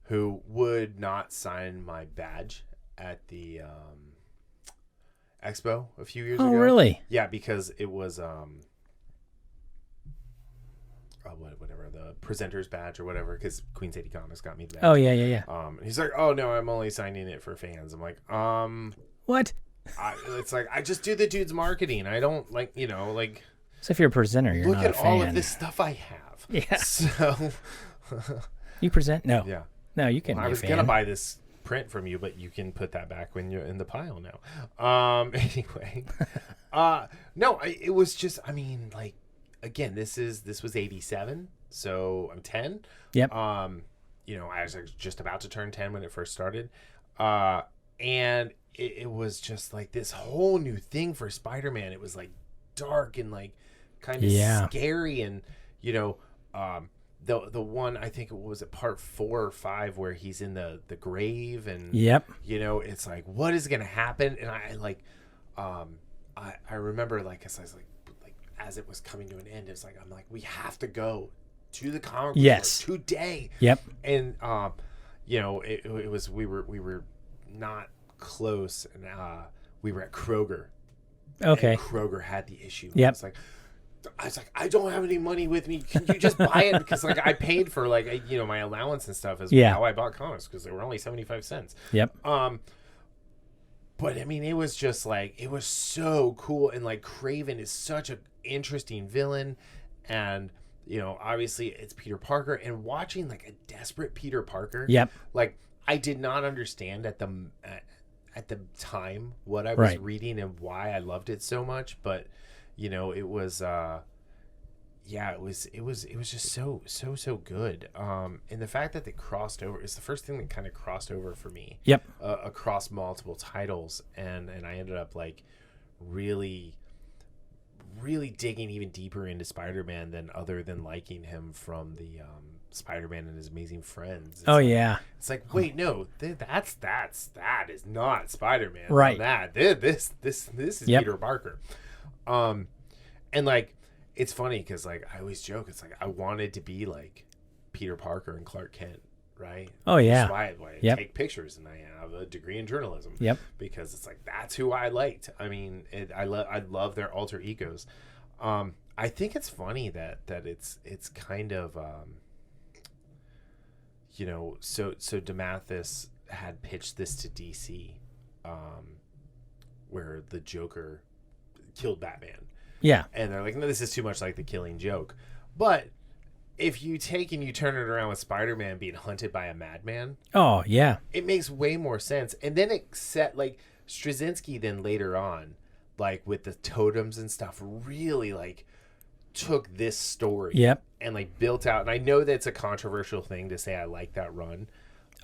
who would not sign my badge at the expo a few years ago.
Oh, really?
Yeah, because it was whatever, the presenter's badge or whatever, because Queen City Comics got me the badge.
Oh, yeah.
He's like, oh no, I'm only signing it for fans. I'm like,
what?
It's like, I just do the dude's marketing. I don't like, like.
So if you're a presenter, you're not a fan.
Look at all of this stuff I have.
Yeah.
So.
You present? No.
Yeah.
No, you can.
Well, I was gonna buy this print from you, but you can put that back when you're in the pile now. Anyway. No, it was just. I mean, like, again, this was 87, so I'm 10.
Yep.
I was just about to turn 10 when it first started, and it was just like this whole new thing for Spider-Man. It was like dark and like kind of scary, and the one, I think it was at part 4 or 5 where he's in the grave, and it's like, what is gonna happen? And I remember, like, as I was like as it was coming to an end, it's like, I'm like, we have to go to the comic book store today.
Yep.
And it was, we were not close, and we were at Kroger.
Okay.
And Kroger had the issue.
Yep.
I was like, I don't have any money with me. Can you just buy it? Because like, I paid for like my allowance and stuff as how I bought comics, because they were only 75 cents.
Yep.
But I mean, it was just like, it was so cool, and like, Kraven is such an interesting villain, and obviously it's Peter Parker, and watching like a desperate Peter Parker.
Yep.
Like, I did not understand at the time what I was reading and why I loved it so much, but it was it was just so good. And the fact that they crossed over is the first thing that kind of crossed over for me.
Yep.
Across multiple titles, and I ended up like really digging even deeper into Spider-Man other than liking him from the Spider-Man and His Amazing Friends. It's like, wait, no, that is not Spider-Man.
Right.
This is Peter Parker. And like, it's funny because like, I always joke, it's like, I wanted to be like Peter Parker and Clark Kent, right?
Oh yeah.
That's why I take pictures, and I have a degree in journalism.
Yep.
Because it's like, that's who I liked. I mean, I love their alter egos. I think it's funny that it's kind of so DeMatteis had pitched this to DC, where the Joker killed Batman.
Yeah.
And they're like, no, this is too much like The Killing Joke. But if you take and you turn it around with Spider-Man being hunted by a madman,
oh yeah,
it makes way more sense. And then it set, like, Straczynski then later on, like with the totems and stuff, really like took this story and like built out. And I know that's a controversial thing to say. I like that run.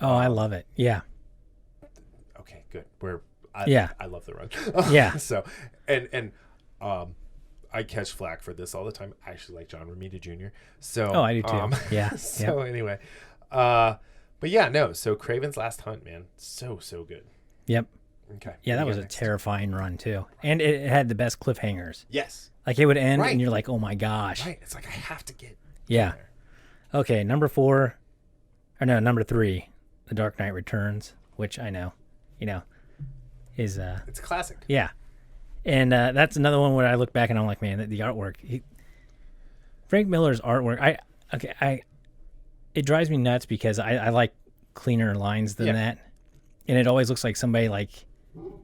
Oh, I love it. Yeah.
Okay, good. I love the run.
Yeah.
So, and I catch flack for this all the time. I actually like John Romita Jr. So,
I do too. Yeah.
So anyway, but yeah, no. So Kraven's Last Hunt, man, so good.
Yep.
Okay.
Yeah, that was a terrifying run too, and it had the best cliffhangers.
Yes.
Like, it would end, and you're like, oh my gosh.
Right. It's like, I have to get.
Yeah. Okay, number 3, The Dark Knight Returns, which I know, is
it's a classic.
Yeah. And that's another one where I look back and I'm like, man, the artwork. Frank Miller's artwork. It drives me nuts because I like cleaner lines than that, and it always looks like somebody like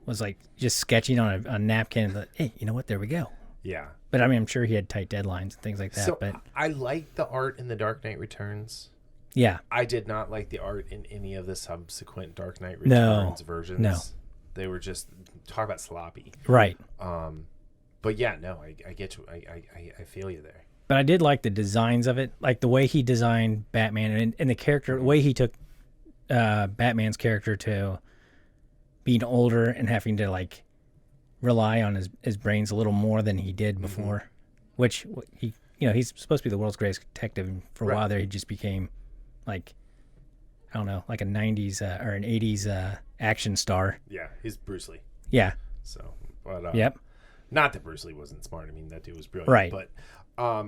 was like just sketching on a napkin. But, hey, you know what? There we go.
Yeah.
But I mean, I'm sure he had tight deadlines and things like that.
So
but
I like the art in The Dark Knight Returns.
Yeah.
I did not like the art in any of the subsequent Dark Knight Returns versions.
No.
They were just, talk about sloppy.
Right.
But yeah, no, I get you. I feel you there.
But I did like the designs of it, like the way he designed Batman and the character, the way he took Batman's character to being older and having to like rely on his brains a little more than he did before, which he, he's supposed to be the world's greatest detective. And for a while there, he just became like, I don't know, like a 90s or an 80s action star.
Yeah, he's Bruce Lee.
Yeah.
So, but
not
that Bruce Lee wasn't smart. I mean, that dude was brilliant.
Right.
But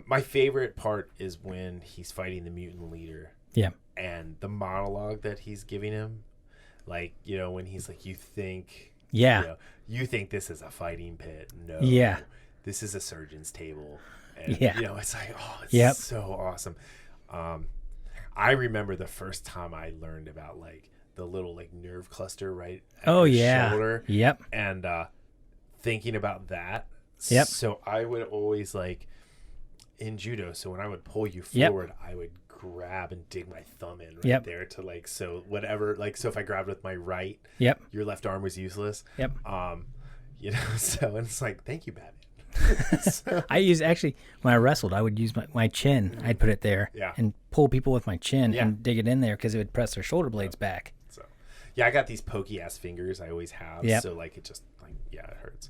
my favorite part is when he's fighting the mutant leader.
Yeah.
And the monologue that he's giving him, like, when he's like, you think this is a fighting pit. No.
Yeah.
This is a surgeon's table. And, it's like, oh, it's so awesome. I remember the first time I learned about like the little like nerve cluster right at your shoulder.
Yep.
And thinking about that.
Yep.
So I would always like in judo. So when I would pull you forward, I would grab and dig my thumb in there to like, so whatever, like, so if I grabbed with my right, your left arm was useless.
Yep.
You know, so it's like, thank you, Batman. So,
I use actually when I wrestled, I would use my chin. I'd put it there and pull people with my chin and dig it in there because it would press their shoulder blades back.
So, yeah, I got these pokey ass fingers. I always have.
Yep.
So like it just like it hurts.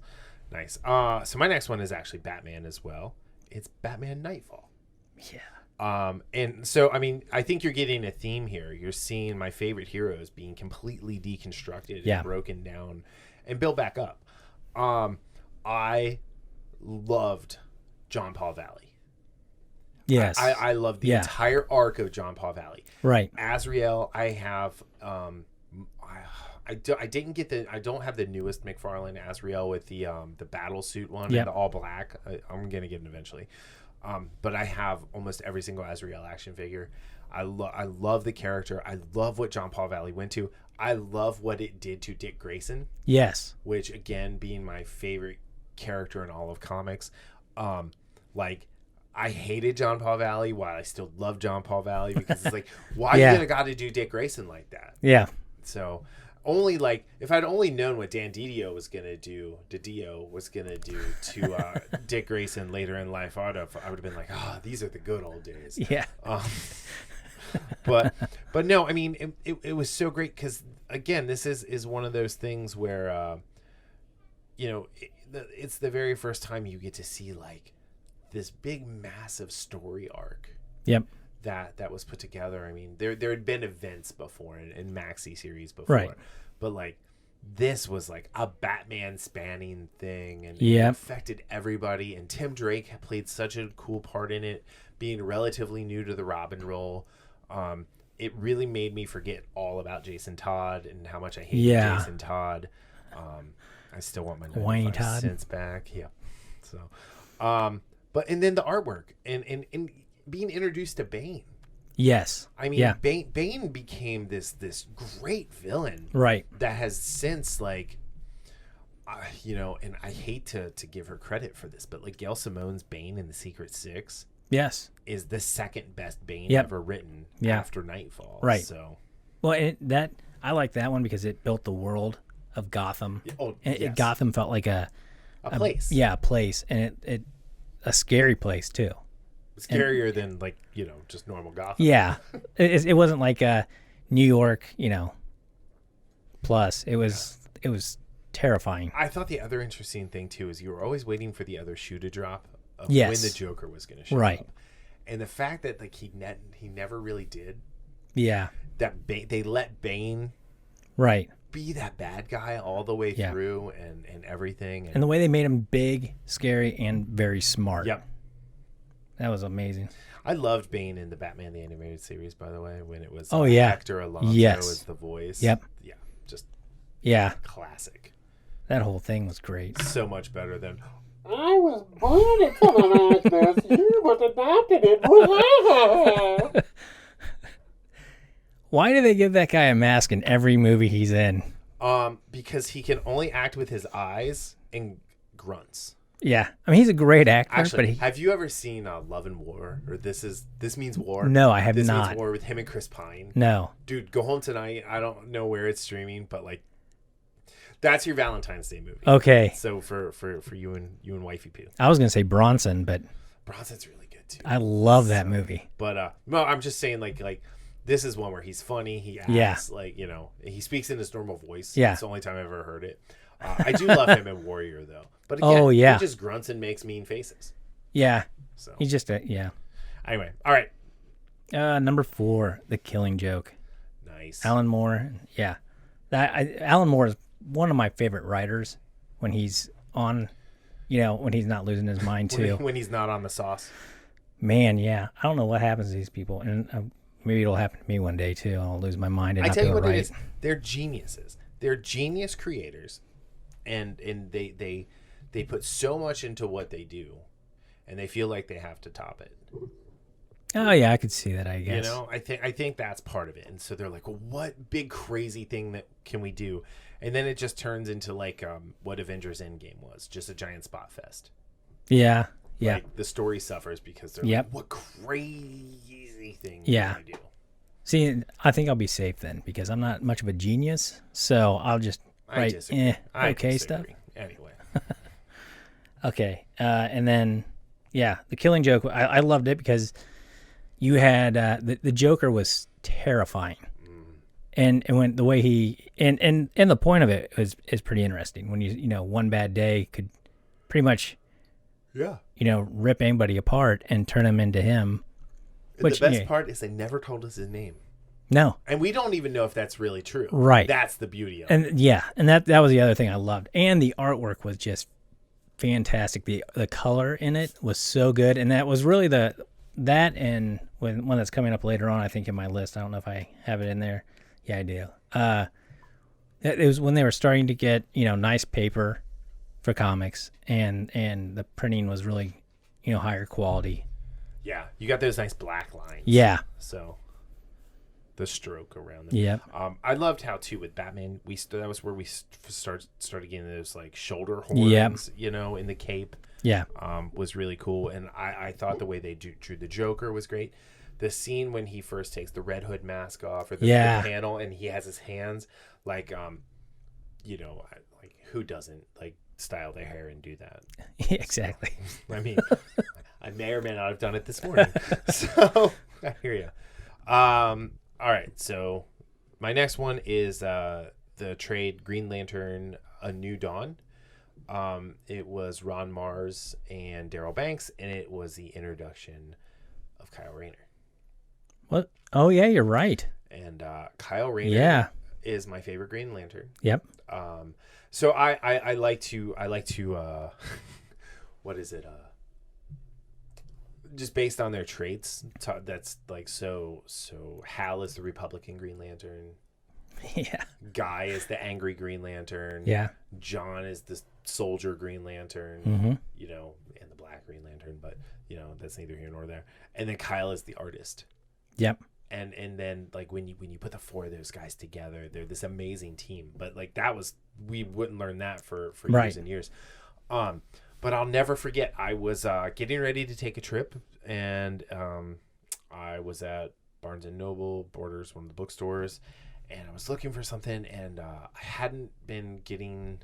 Nice. So my next one is actually Batman as well. It's Batman Nightfall.
Yeah.
And so, I mean, I think you're getting a theme here. You're seeing my favorite heroes being completely deconstructed and broken down and built back up. I loved John Paul Valley.
Yes.
I loved the entire arc of John Paul Valley.
Right.
Azrael, I have, I don't have the newest McFarlane Azrael with the battle suit one and the all black. I'm going to get it eventually. But I have almost every single Azrael action figure. I love the character. I love what John Paul Valley went to. I love what it did to Dick Grayson.
Yes.
Which, again, being my favorite character in all of comics. Like, I hated John Paul Valley while I still love John Paul Valley because it's like, why you gonna got to do Dick Grayson like that? Yeah. So, only like, if I'd only known what Dan Didio was going to do to Dick Grayson later in life, I would have been like, these are the good old days. Yeah. But no, I mean, it was so great because, again, this is one of those things where, you know, it's the very first time you get to see like this big, massive story arc. Yep. That was put together. I mean, there had been events before in maxi series before, but like this was like a Batman spanning thing, and it affected everybody. And Tim Drake played such a cool part in it, being relatively new to the Robin role. It really made me forget all about Jason Todd and how much I hated Jason Todd. I still want my 95 cents back. Yeah. So, but and then the artwork and being introduced to Bane. Yes. I mean, Bane became this great villain. Right. That has since, like, you know, and I hate to give her credit for this, but like Gail Simone's Bane in The Secret Six. Yes. Is the second best Bane ever written after Nightfall. Right. So. Well, I like that one because it built the world of Gotham. Oh, and Gotham felt like a place. A place. And it a scary place too. Scarier than, like, you know, just normal Gotham. Yeah. It wasn't like a New York, you know, plus. It was terrifying. I thought the other interesting thing too is you were always waiting for the other shoe to drop of when the Joker was going to show up. And the fact that, like, he never really did. Yeah. That they let Bane be that bad guy all the way through and everything. And the way they made him big, scary, and very smart. Yep. That was amazing. I loved Bane in the Batman the Animated Series, by the way, when it was Hector Alonso as the voice. Yep. Yeah, just classic. That whole thing was great. So much better than, I was born into the likeness. You was adopted it. Why do they give that guy a mask in every movie he's in? Because he can only act with his eyes and grunts. Yeah, I mean, he's a great actor. Actually, have you ever seen Love and War, or This Means War? No, I have not. This Means War with him and Chris Pine. No, dude, go home tonight. I don't know where it's streaming, but like, that's your Valentine's Day movie. Okay. So for you and wifey Pooh. I was gonna say Bronson, but Bronson's really good too. I love that movie. But no, I'm just saying like this is one where he's funny. He acts like, you know, he speaks in his normal voice. Yeah, it's the only time I've ever heard it. I do love him in Warrior though. But again, he just grunts and makes mean faces. Yeah. So he's just Anyway, all right. Number 4, The Killing Joke. Nice. Alan Moore. Yeah. Alan Moore is one of my favorite writers when he's on, you know, when he's not losing his mind too. When he's not on the sauce. Man, yeah. I don't know what happens to these people, and maybe it'll happen to me one day too. I'll lose my mind and not be able to write. I tell you what it is. They're geniuses. They're genius creators, and they put so much into what they do, and they feel like they have to top it. Oh yeah, I could see that. I guess, you know, I think that's part of it. And so they're like, well, what big crazy thing that can we do? And then it just turns into like what Avengers Endgame was, just a giant spot fest.
Yeah. Yeah.
Like, the story suffers because they're like, what crazy thing
yeah.
can I do?
See, I think I'll be safe then because I'm not much of a genius. So I'll just write okay stuff.
Anyway.
Okay. And then, yeah, The Killing Joke, I loved it because you had the Joker was terrifying. And when the way he and the point of it is pretty interesting. When you know, one bad day could pretty much rip anybody apart and turn him into him.
Which, the best part is they never told us his name.
No.
And we don't even know if that's really true.
Right.
That's the beauty of it.
And yeah, and that was the other thing I loved. And the artwork was just fantastic. The color in it was so good. And that was really that and one that's coming up later on, I think, in my list. I don't know if I have it in there. Yeah, I do. It was when they were starting to get, nice paper for comics and the printing was really, higher quality.
Yeah, you got those nice black lines.
Yeah.
So the stroke around them.
Yeah.
I loved how too with Batman that was where we started getting those like shoulder horns, in the cape.
Yeah.
Was really cool, and I thought the way they drew the Joker was great. The scene when he first takes the Red Hood mask off, or the panel, and he has his hands like, like who doesn't like style their hair and do that?
Exactly.
I mean, I may or may not have done it this morning. So I hear you. All right. So my next one is the trade Green Lantern: A New Dawn. It was Ron Mars and Darryl Banks, and it was the introduction of Kyle Rayner.
What? Oh yeah, you're right.
And Kyle Rayner is my favorite Green Lantern.
Yep.
So I like to what is it? Just based on their traits, that's like so Hal is the Republican Green Lantern.
Yeah.
Guy is the angry Green Lantern.
Yeah.
John is the soldier Green Lantern.
Mm-hmm.
And the black Green Lantern, but that's neither here nor there. And then Kyle is the artist.
Yep.
And then like when you put the four of those guys together, they're this amazing team. But like we wouldn't learn that for years and years. But I'll never forget. I was getting ready to take a trip, and I was at Barnes and Noble, Borders, one of the bookstores, and I was looking for something, and I hadn't been getting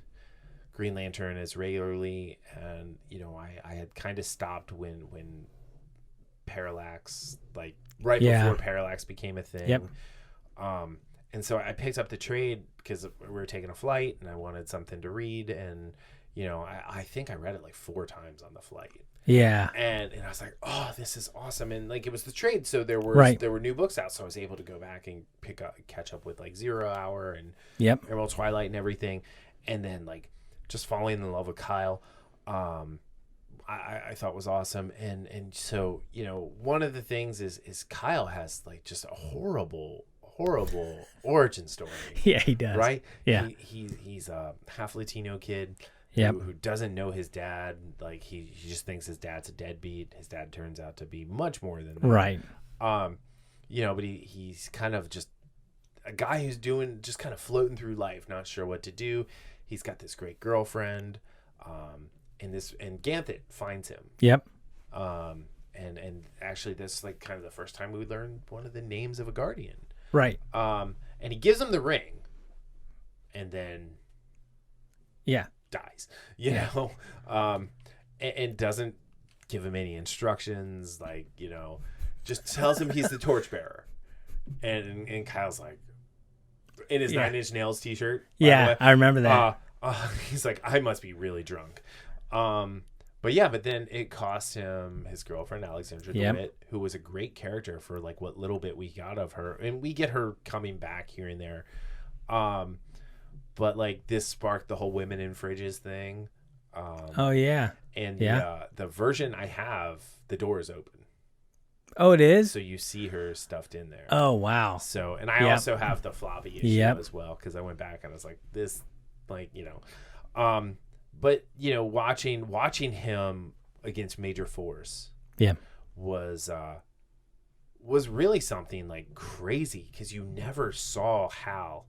Green Lantern as regularly, and I had kind of stopped when Parallax, like right before Parallax became a thing.
Yep.
And so I picked up the trade because we were taking a flight, and I wanted something to read, and I think I read it like 4 times on the flight.
Yeah.
And I was like, oh, this is awesome. And like it was the trade, so there were new books out, so I was able to go back and catch up with like 0 Hour and Emerald Twilight and everything. And then like just falling in love with Kyle, I thought was awesome. And so, one of the things is Kyle has like just a horrible origin story.
Yeah, he does.
Right?
Yeah.
He's a half Latino kid. Who doesn't know his dad. Like he just thinks his dad's a deadbeat. His dad turns out to be much more than that.
Right.
But he's kind of just a guy who's just kind of floating through life, not sure what to do. He's got this great girlfriend, and Ganthet finds him.
Yep.
And actually that's like kind of the first time we learned one of the names of a Guardian.
Right.
And he gives him the ring, and then dies, and doesn't give him any instructions, like, just tells him he's the torchbearer. And Kyle's like, in his 9 Inch Nails t-shirt.
Yeah, I remember that.
He's like, I must be really drunk. But then it cost him his girlfriend, Alexandra DeWitt, who was a great character for like what little bit we got of her. And we get her coming back here and there. But like this sparked the whole women in fridges thing.
And
the version I have, the door is open.
Oh, it is?
So you see her stuffed in there.
Oh, wow.
So, and I also have the floppy issue as well, because I went back and I was like, this, like, but watching him against Major Force, was really something like crazy, because you never saw Hal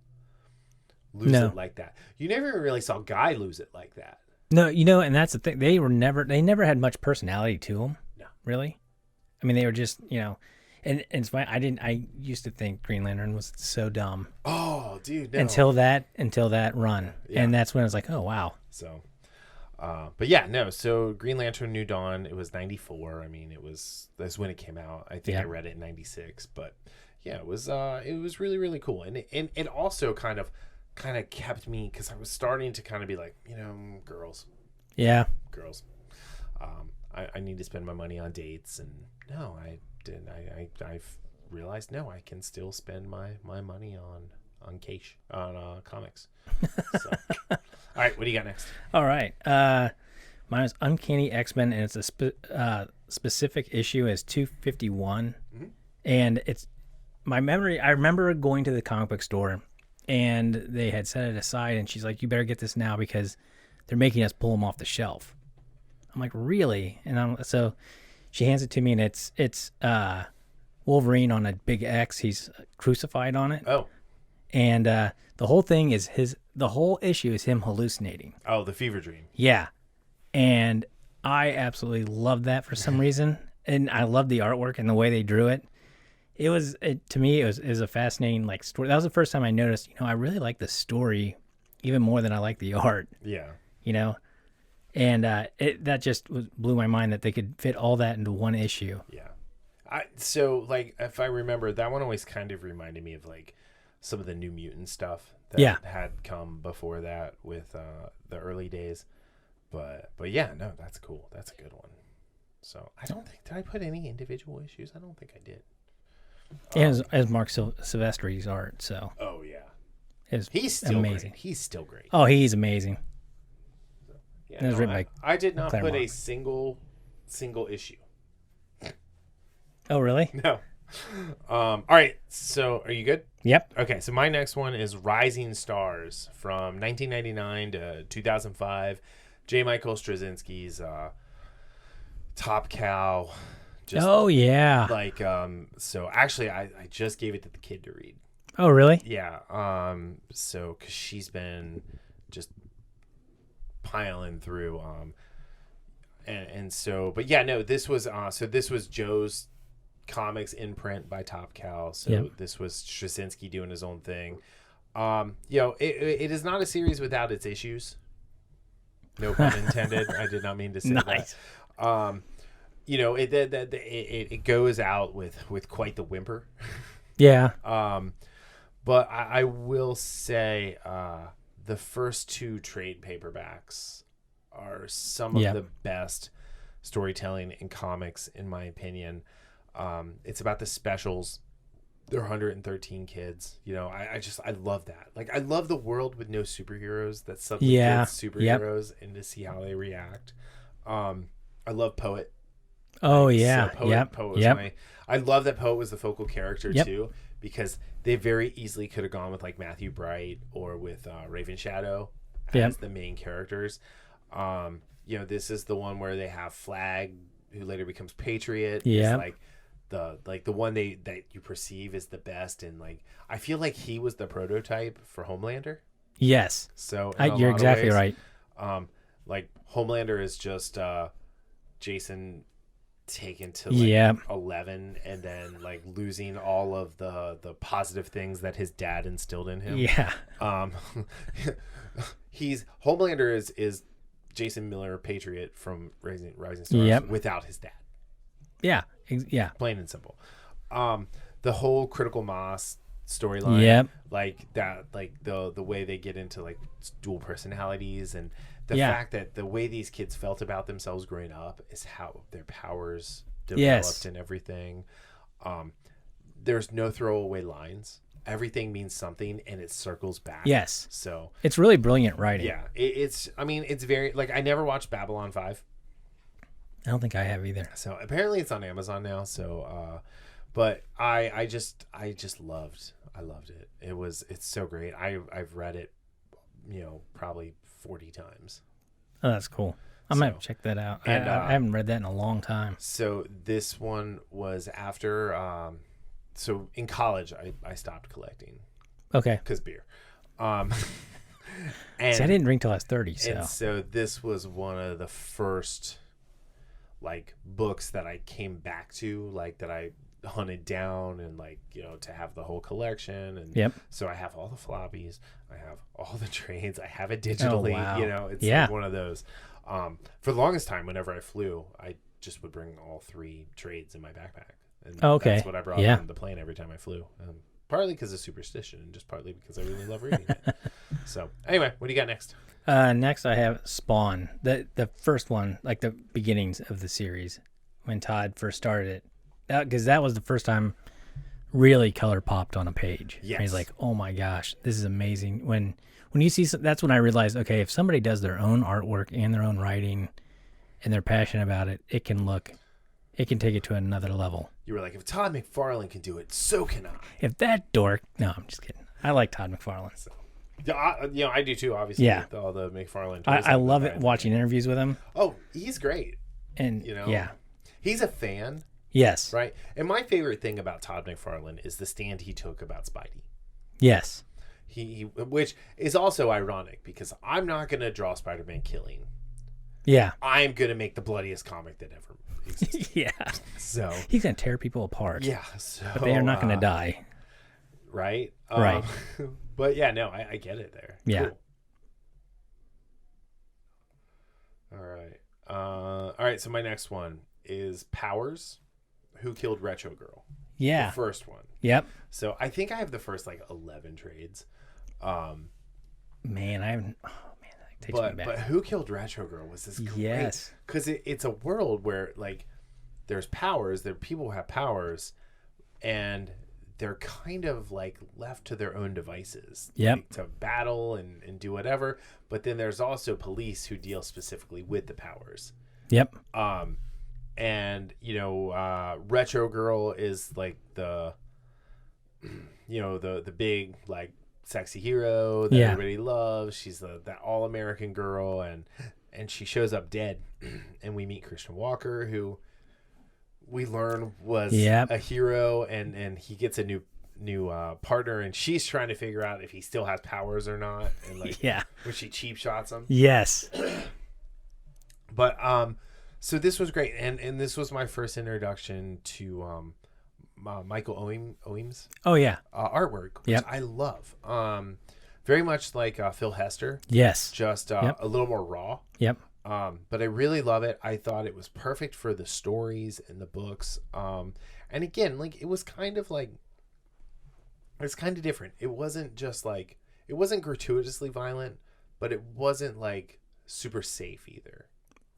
lose it like that. You never really saw Guy lose it like that.
No, and that's the thing. They never had much personality to them.
No.
Really. I mean, they were just, and it's fine. I used to think Green Lantern was so dumb.
Oh, dude, no.
Until that run. Yeah. And that's when I was like, oh, wow.
So, but yeah, no. So Green Lantern New Dawn, it was 94. I mean, that's when it came out. I think I read it in 96, but yeah, it was really, really cool. And it also kind of kept me, because I was starting to kind of be like, girls.
Yeah.
Girls. I need to spend my money on dates, and no, I didn't. I've realized, no, I can still spend my money on comics. So. All right, what do you got next?
All right. Mine is Uncanny X-Men, and it's a specific issue is 251. Mm-hmm. And it's my memory. I remember going to the comic book store, and they had set it aside, and she's like, you better get this now because they're making us pull them off the shelf. I'm like, really? And so she hands it to me, and it's Wolverine on a big X. He's crucified on it.
Oh.
And the whole thing is the whole issue is him hallucinating.
Oh, the fever dream.
Yeah. And I absolutely loved that for some reason. And I loved the artwork and the way they drew it. To me, it was a fascinating story. That was the first time I noticed, I really like the story even more than I like the art.
Yeah.
And that just blew my mind that they could fit all that into one issue.
Yeah. So if I remember, that one always kind of reminded me of some of the New Mutant stuff that had come before that with the early days. But yeah, no, that's cool. That's a good one. So I don't think, did I put any individual issues? I don't think I did.
As Mark Silvestri's art, so.
Oh yeah.
He's
still
amazing.
Great. He's still great.
Oh, he's amazing.
So, yeah, it was written by I did not
Claremont.
put a single issue.
Oh, really?
No. All right. So are you good?
Yep.
Okay. So my next one is Rising Stars from 1999 to 2005. J. Michael Straczynski's Top Cow.
Oh yeah.
So actually, I just gave it to the kid to read.
Oh really?
Yeah. So because she's been just piling through. And so, but yeah, no. This was Joe's comics in print by Top Cow. So this was Straczynski doing his own thing. It is not a series without its issues. No pun intended. I did not mean to say
nice.
That. It goes out with quite the whimper.
Yeah.
But I will say the first two trade paperbacks are some of the best storytelling in comics, in my opinion. It's about the specials. They're 113 kids. I love that. I love the world with no superheroes that suddenly gets superheroes and to see how they react. I love Poet.
Oh yeah.
Poet was I love that Poet was the focal character too, because they very easily could have gone with Matthew Bright or with Raven Shadow as the main characters. This is the one where they have Flag, who later becomes Patriot.
Yeah.
The one that you perceive as the best, and I feel like he was the prototype for Homelander.
Yes.
So
you're exactly right.
Homelander is just Jason taken to 11, and then losing all of the positive things that his dad instilled in him.
Yeah.
Homelander is Jason Miller, Patriot from Rising Stars, without his dad.
Yeah. Yeah.
Plain and simple. The whole Critical Mass storyline, the way they get into dual personalities, and the fact that the way these kids felt about themselves growing up is how their powers developed and everything. There's no throwaway lines. Everything means something, and it circles back.
Yes.
So
it's really brilliant writing.
Yeah. It's very I never watched Babylon 5.
I don't think I have either.
So apparently it's on Amazon now. So, but I just loved it. It's so great. I've read it, probably 40 times.
Oh, that's cool. I might have to check that out. And, I haven't read that in a long time.
So this one was after, so in college, I stopped collecting.
Okay.
Because beer. And
see, I didn't drink till I was 30.
And so this was one of the first like books that I came back to, like that I hunted down and like, you know, to have the whole collection. And so I have all the floppies, I have all the trades, I have it digitally.
Oh, wow.
You know, it's like one of those. For the longest time, whenever I flew, I just would bring all 3 trades in my backpack. And that's what I brought on the plane every time I flew. Partly because of superstition and just partly because I really love reading it. So anyway, what do you got next?
Next I have Spawn, the first one, like the beginnings of the series when Todd first started it. Because that was the first time really color popped on a page.
Yes.
And he's like, oh my gosh, this is amazing. When you see, that's when I realized, okay, if somebody does their own artwork and their own writing and they're passionate about it, it can take it to another level.
You were like, if Todd McFarlane can do it, so can I.
If that dork, no, I'm just kidding. I like Todd McFarlane.
So, you know, I do too, obviously.
Yeah.
With all the McFarlane.
I love it watching interviews with him.
Oh, he's great.
And,
you know,
yeah.
He's a fan.
Yes.
Right? And my favorite thing about Todd McFarlane is the stand he took about Spidey.
Yes.
He which is also ironic because I'm not going to draw Spider-Man killing.
Yeah.
I'm going to make the bloodiest comic that ever existed.
Yeah.
So
he's going to tear people apart.
Yeah. So,
but they are not going to die.
Right?
Right.
But yeah, no, I get it there.
Yeah.
Cool. All right. So my next one is Powers. Who Killed Retro Girl?
Yeah.
The first one.
Yep.
So I think I have the first like 11 trades.
Man, I haven't. Oh man, that takes me back.
But Who Killed Retro Girl was this great?
Yes.
Because it's a world where like there's powers, there are people who have powers, and they're kind of like left to their own devices.
Yep.
Like, to battle and do whatever. But then there's also police who deal specifically with the powers.
Yep.
And you know, Retro Girl is like the, you know, the big like sexy hero that everybody loves. She's that all American girl, and she shows up dead, and we meet Christian Walker, who we learn was a hero, and he gets a new partner, and she's trying to figure out if he still has powers or not, and like when she cheap shots him.
Yes.
But so this was great, and this was my first introduction to Michael Oem's artwork, which I love. Very much like Phil Hester.
Yes.
Just a little more raw.
Yep.
But I really love it. I thought it was perfect for the stories and the books. And again, like it was kind of different. It wasn't just like, it wasn't gratuitously violent, but it wasn't like super safe either.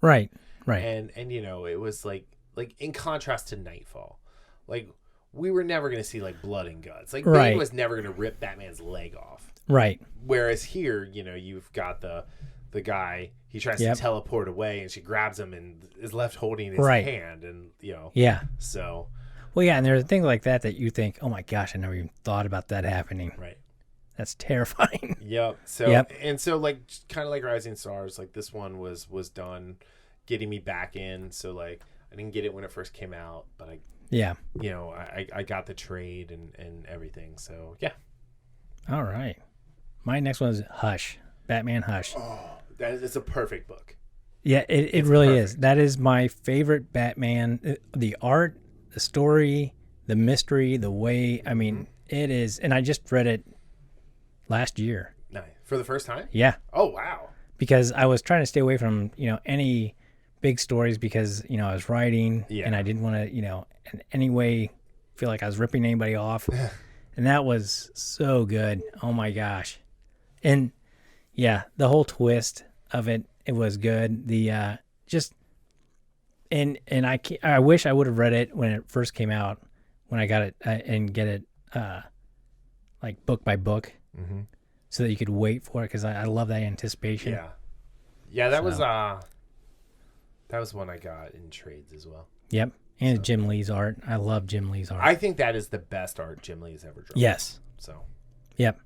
Right.
And you know, it was like in contrast to Nightfall, like we were never going to see like blood and guts. Like Bane was never going to rip Batman's leg off.
Right.
Whereas here, you know, you've got the guy, he tries to teleport away, and she grabs him and is left holding his hand, and you know.
Yeah.
So.
Well, yeah, and there's things like that you think, oh my gosh, I never even thought about that happening.
Right.
That's terrifying.
Yep. So and so like kind of like Rising Stars, like this one was done getting me back in. So like I didn't get it when it first came out, but you know, I got the trade and everything. So yeah. All
right. My next one is Hush. Batman Hush.
Oh, it's a perfect book.
Yeah, it really perfect. Is. That is my favorite Batman. The art, the story, the mystery, the way, I mean, it is, and I just read it last year.
Nice. For the first time?
Yeah.
Oh, wow.
Because I was trying to stay away from, you know, any big stories because, you know, I was writing and I didn't want to, you know, in any way feel like I was ripping anybody off. And that was so good. Oh my gosh. And yeah, the whole twist of it was good. The just and I wish I would have read it when it first came out, when I got it and get it like book by book, so that you could wait for it, because I love that anticipation.
Yeah, that was one I got in trades as well.
Yep. And Jim Lee's art. I love Jim Lee's art.
I think that is the best art Jim Lee's ever drawn.
Yes.
So.
Yep.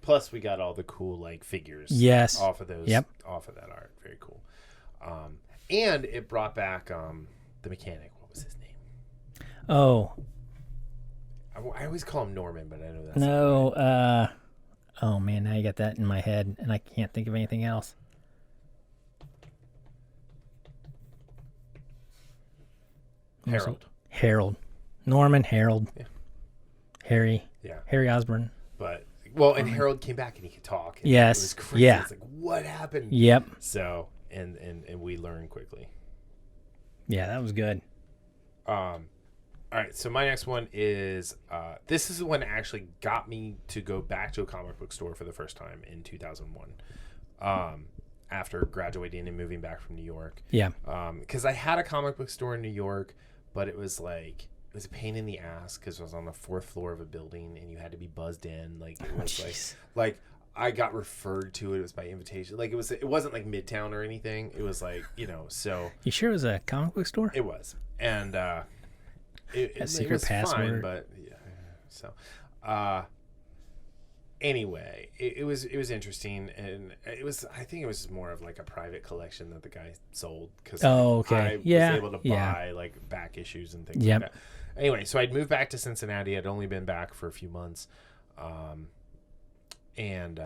Plus, we got all the cool like figures.
Yes.
Off of those.
Yep.
Off of that art. Very cool. And it brought back the mechanic. What was his name?
Oh.
I always call him Norman, but I know that's
no. Oh man, now you got that in my head, and I can't think of anything else. Harold. Norman, Harold. Yeah. Harry. Yeah. Harry Osborn.
But, well, and Harold came back and he could talk. And
yes.
It was crazy.
Yeah.
It's like, what happened?
Yep.
So, and we learned quickly.
Yeah, that was good.
All right, so my next one is, this is the one that actually got me to go back to a comic book store for the first time in 2001. After graduating and moving back from New York.
Yeah.
Because I had a comic book store in New York, but it was a pain in the ass because it was on the 4th floor of a building and you had to be buzzed in. Like, it was like I got referred to it. It was by invitation. Like, it wasn't like Midtown or anything. It was like, so. You
sure it was a comic book store?
It was. And it
secret
was
password.
fine, but yeah. So, anyway, it was interesting, and I think it was more of like a private collection that the guy sold because I was able to buy like back issues and things like that. Anyway, so I'd moved back to Cincinnati. I'd only been back for a few months, and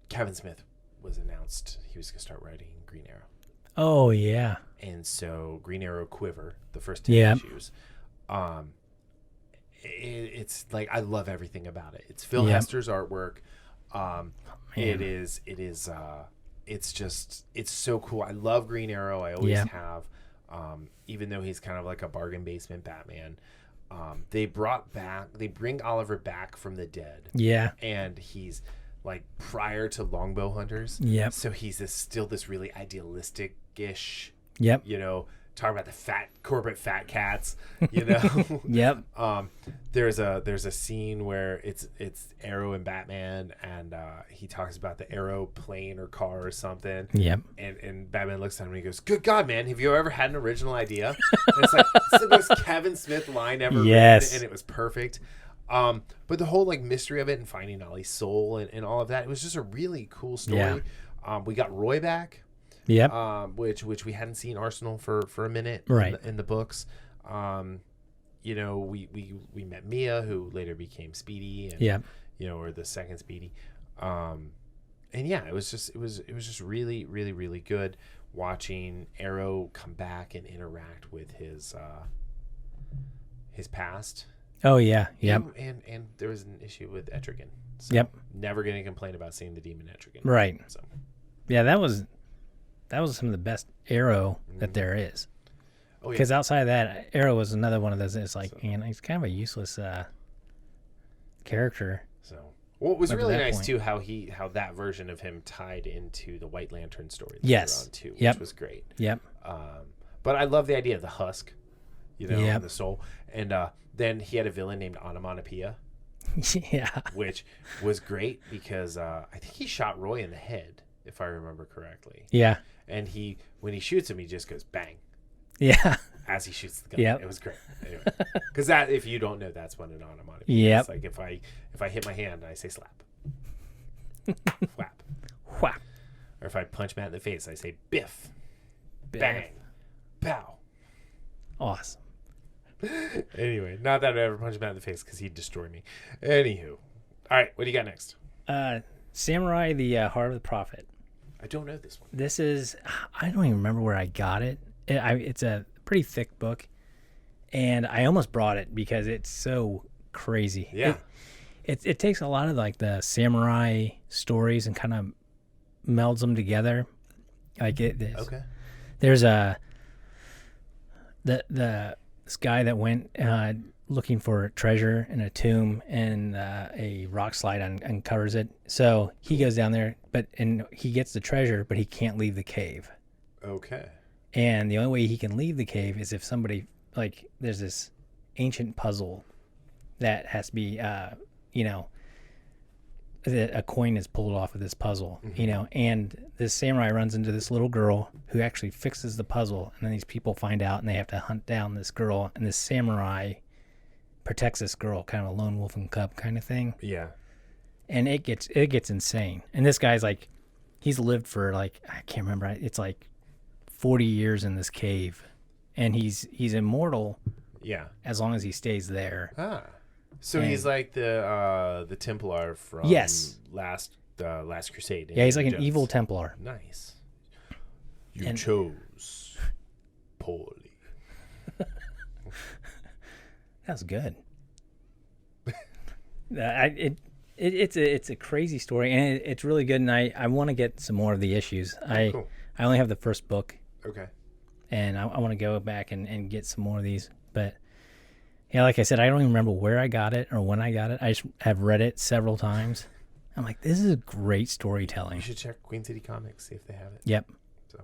Kevin Smith was announced he was going to start writing Green Arrow.
Oh yeah. And
so Green Arrow Quiver, the first 10 issues, it's like I love everything about it. It's Phil Hester's artwork. It's so cool. I love Green Arrow. I always have. Even though he's kind of like a bargain basement Batman. They bring Oliver back from the dead. Yeah. And he's like prior to Longbow Hunters. Yep. So he's still this really idealistic-ish. Yep. Talking about the corporate fat cats. Yep. There's a scene where it's Arrow and Batman, and he talks about the Arrow plane or car or something. Yep. And Batman looks at him and he goes, "Good God, man, have you ever had an original idea?" And it's like it's the most Kevin Smith line ever written, and it was perfect. But the whole like mystery of it and finding Ollie's soul and all of that, it was just a really cool story. Yeah. We got Roy back. Yep. Which we hadn't seen Arsenal for a minute in the books. We met Mia, who later became Speedy, and or the second Speedy. And yeah, it was just really, really, really good watching Arrow come back and interact with his past. Oh yeah, yep. And there was an issue with Etrigan. So never going to complain about seeing the demon Etrigan.
Right. So yeah, that was some of the best Arrow that there is. Oh, yeah. Because outside of that, Arrow was another one of those. It's like, he's kind of a useless character.
So, well, it was really nice too how that version of him tied into the White Lantern story. That on too, which was great. Yep. But I love the idea of the husk, and the soul, and then he had a villain named Onomatopoeia. Yeah. Which was great because I think he shot Roy in the head, if I remember correctly. Yeah. And when he shoots him, he just goes bang. Yeah. As he shoots the gun. Yeah. It was great. Anyway, because if you don't know, that's what an onomatopoeia is. Yep. It's like if I hit my hand, I say slap. Whap. Whap. Or if I punch Matt in the face, I say biff. Bang. Pow.
Awesome.
Anyway, not that I ever punched Matt in the face because he'd destroy me. Anywho. All right, what do you got next?
Samurai, the Heart of the Prophet.
I don't know this one.
This is, I don't even remember where I got it. It's a pretty thick book, and I almost brought it because it's so crazy. Yeah. It takes a lot of like the samurai stories and kind of melds them together. Like okay. There's this guy that went looking for treasure in a tomb, and a rock slide uncovers it. So he goes down there, and he gets the treasure, but he can't leave the cave. Okay. And the only way he can leave the cave is if somebody, like, there's this ancient puzzle that has to be, a coin is pulled off of this puzzle, and this samurai runs into this little girl who actually fixes the puzzle, and then these people find out, and they have to hunt down this girl, and this samurai protects this girl, kind of a lone wolf and cub kind of thing. Yeah. And it gets insane. And this guy's like, he's lived for like, I can't remember, it's like 40 years in this cave, and he's immortal. Yeah. As long as he stays there. Ah.
So he's like the Templar from Last Crusade.
Yeah, he's like an evil Templar.
Nice. You chose poorly.
That was good. It's a crazy story, and it's really good. And I want to get some more of the issues.
Cool.
I only have the first book.
Okay.
And I want to go back and get some more of these. But yeah, like I said, I don't even remember where I got it or when I got it. I just have read it several times. I'm like, this is great storytelling.
You should check Queen City Comics, see if they have it.
Yep.
So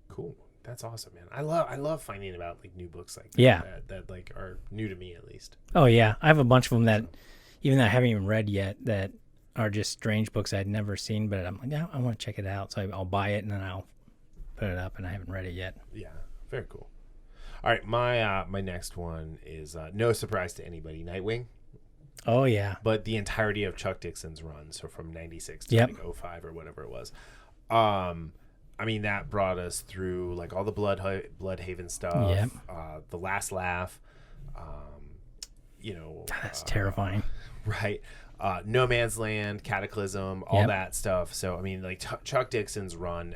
cool. That's awesome, man. I love finding about like new books like that like are new to me at least.
Oh yeah, I have a bunch of them that even that I haven't even read yet that are just strange books I'd never seen, but I'm like, yeah, I want to check it out. So I'll buy it and then I'll put it up, and I haven't read it yet.
Yeah, very cool. All right, my next one is no surprise to anybody, Nightwing.
Oh yeah, but
the entirety of Chuck Dixon's run, so from '96 to like 05 or whatever it was. I mean, that brought us through like all the Bloodhaven stuff, the Last Laugh.
That's terrifying,
right? No Man's Land, Cataclysm, all that stuff. So I mean, like Chuck Dixon's run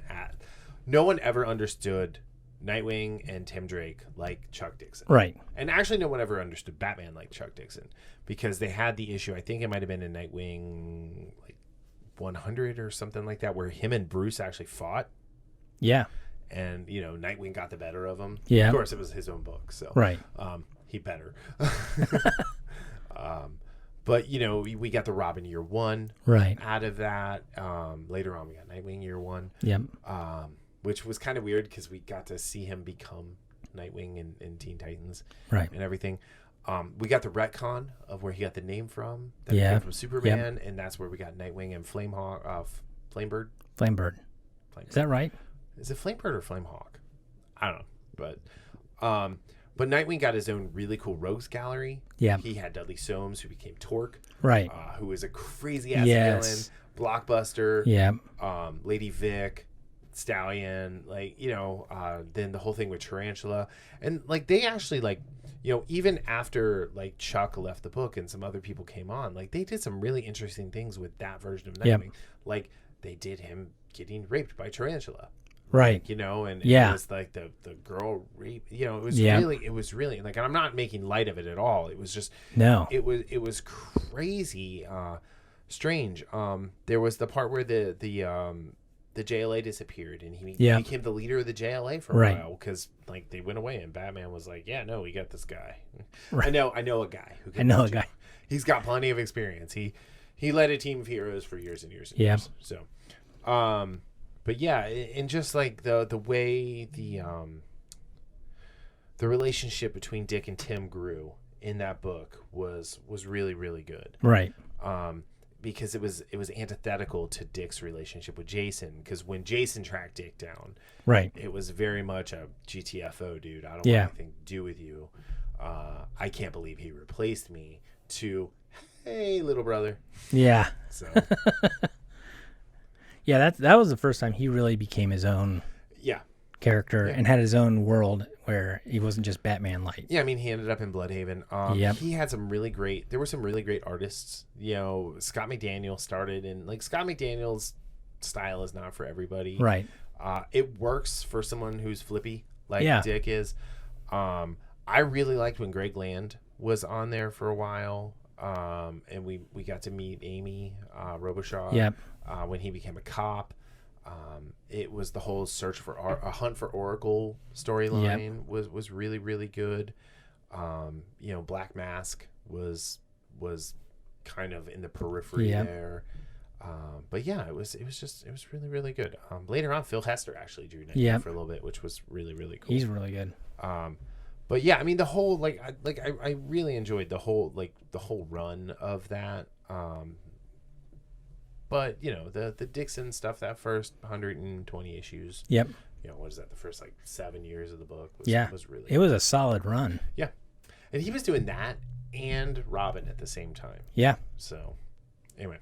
no one ever understood Nightwing and Tim Drake like Chuck Dixon.
Right.
And actually no one ever understood Batman like Chuck Dixon because they had the issue, I think it might have been in Nightwing like 100 or something like that, where him and Bruce actually fought.
Yeah.
And, Nightwing got the better of him.
Yeah.
Of course, it was his own book. So,
right.
He better. But, we got the Robin Year One out of that. Later on, we got Nightwing Year One.
Yep.
Which was kind of weird because we got to see him become Nightwing in Teen Titans and everything. We got the retcon of where he got the name from. That came from Superman, and that's where we got Nightwing and Flamebird.
Flamebird. Is that right?
Is it Flamebird or Flamehawk? I don't know. But Nightwing got his own really cool rogues gallery.
Yeah.
He had Dudley Soames, who became Torque.
Right.
Who was a crazy-ass villain. Blockbuster.
Yeah.
Lady Vic. Stallion, then the whole thing with Tarantula, and like they actually even after like Chuck left the book and some other people came on, like they did some really interesting things with that version of Nightwing. Like they did him getting raped by Tarantula,
right?
And it was like the girl rape. It was really like, and I'm not making light of it at all. It was just it was crazy, strange. There was the part where the JLA disappeared, and he became the leader of the JLA for a while because like they went away, and Batman was like, "Yeah, no, we got this guy. Right. I know a guy who can. He's got plenty of experience. He led a team of heroes for years and years and years. So, but yeah, and just like the way the relationship between Dick and Tim grew in that book was really, really good.
Right.
Because it was antithetical to Dick's relationship with Jason. Because when Jason tracked Dick down, it was very much a GTFO, dude. I don't want anything to do with you. I can't believe he replaced me. To, hey, little brother.
Yeah.
So.
Yeah, that was the first time he really became his own. Character and had his own world where he wasn't just Batman light.
Yeah, I mean, he ended up in Bloodhaven. He had there were some really great artists. Scott McDaniel started, and like Scott McDaniel's style is not for everybody.
Right.
It works for someone who's flippy like Dick is. I really liked when Greg Land was on there for a while. And we got to meet Amy Robichaud when he became a cop. It was the whole search for a hunt for Oracle storyline was really, really good. Black Mask was kind of in the periphery there. But yeah, it was really, really good. Later on, Phil Hester actually drew Nightwing for a little bit, which was really, really cool.
He's really good.
But yeah, I mean the whole I really enjoyed the whole run of that. But the Dixon stuff, that first 120 issues.
Yep.
What is that? The first 7 years of the book was really.
It was a solid run.
Yeah, and he was doing that and Robin at the same time.
Yeah.
So, anyway.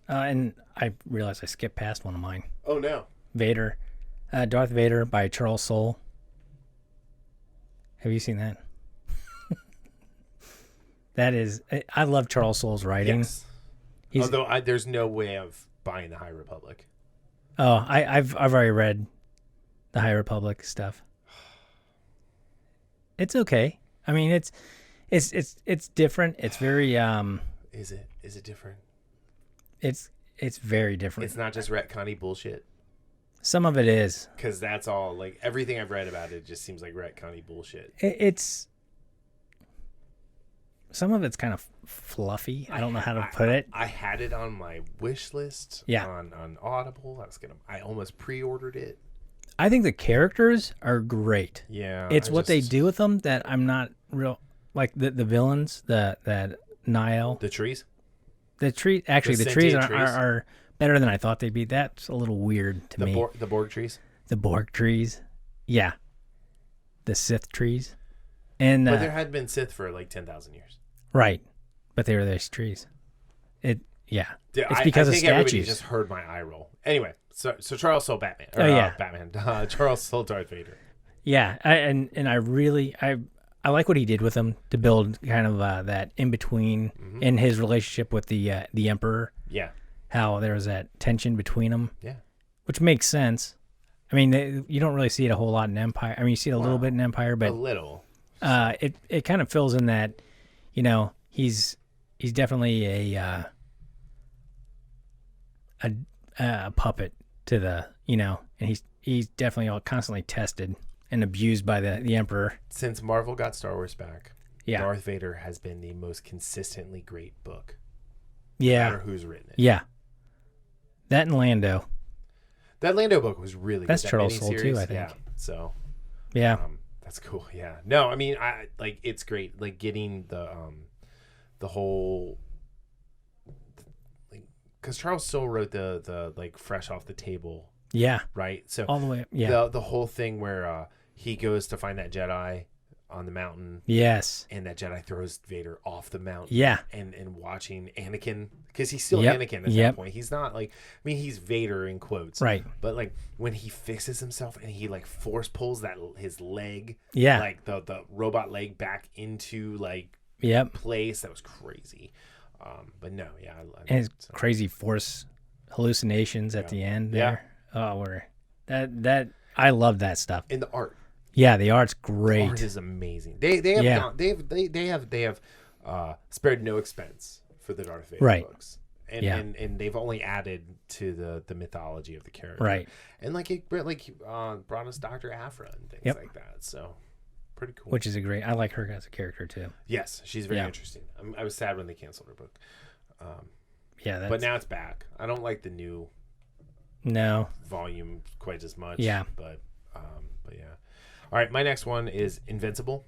And I realized I skipped past one of mine.
Oh no.
Vader, Darth Vader by Charles Soule. Have you seen that? That is, I love Charles Soule's writing.
Yes. Although there's no way of buying the High Republic.
Oh, I've already read the High Republic stuff. It's okay. I mean, it's different. It's very
Is it different?
It's very different.
It's not just retconny bullshit.
Some of it is,
because that's all, like, everything I've read about it just seems like retconny bullshit.
It's some of it's kind of fluffy. I don't know how to put it.
I had it on my wish list.
Yeah.
On Audible. I almost pre-ordered it.
I think the characters are great.
Yeah.
It's what they do with them that I'm not real like the villains, that Nile.
The trees?
The trees
trees.
are better than I thought they'd be. That's a little weird to me.
The Borg trees?
The Borg trees. Yeah. The Sith trees. And
but there had been Sith for like 10,000 years.
Right. But they were those trees. It's because
I
of
think
statues.
Everybody just heard my eye roll. Anyway, so Charles Soule Batman. Batman. Charles Soule Darth Vader.
Yeah, and I really I like what he did with him to build kind of that in between in his relationship with the Emperor.
Yeah.
How there was that tension between them.
Yeah. Which
makes sense. I mean, you don't really see it a whole lot in Empire. I mean, you see it a little bit in Empire, but
a little.
It kind of fills in that, he's definitely a puppet to the, and he's definitely all constantly tested and abused by the Emperor.
Since Marvel got Star Wars back,
yeah,
Darth Vader has been the most consistently great book.
Yeah.
No matter who's written it.
Yeah. That and Lando.
That Lando book was really
That's
good.
Charles Soule too, I think.
Yeah. So.
Yeah.
That's cool. Yeah. No, I mean, it's great. Like getting the whole, like, because Charles Soule wrote the like Fresh Off the Table.
Yeah.
Right. So
all the way. Yeah.
The whole thing where he goes to find that Jedi on the mountain.
Yes.
And that Jedi throws Vader off the mountain.
Yeah.
And watching Anakin, because he's still Anakin at that point. He's not like, I mean, he's Vader in quotes.
Right.
But like when he fixes himself and he like force pulls his leg.
Yeah.
Like the robot leg back into like place. That was crazy. But no, yeah.
And his crazy Force hallucinations at the end there. Yeah. Oh, that I love that stuff.
In the art.
Yeah, the art's great.
The art is amazing. They have spared no expense for the Darth Vader books, and they've only added to the mythology of the character,
right?
And like it brought us Dr. Aphra and things like that. So pretty cool.
Which is I like her as a character too.
Yes, she's very interesting. I was sad when they canceled her book.
But
now it's back. I don't like the new volume quite as much.
Yeah,
but yeah. All right, my next one is Invincible.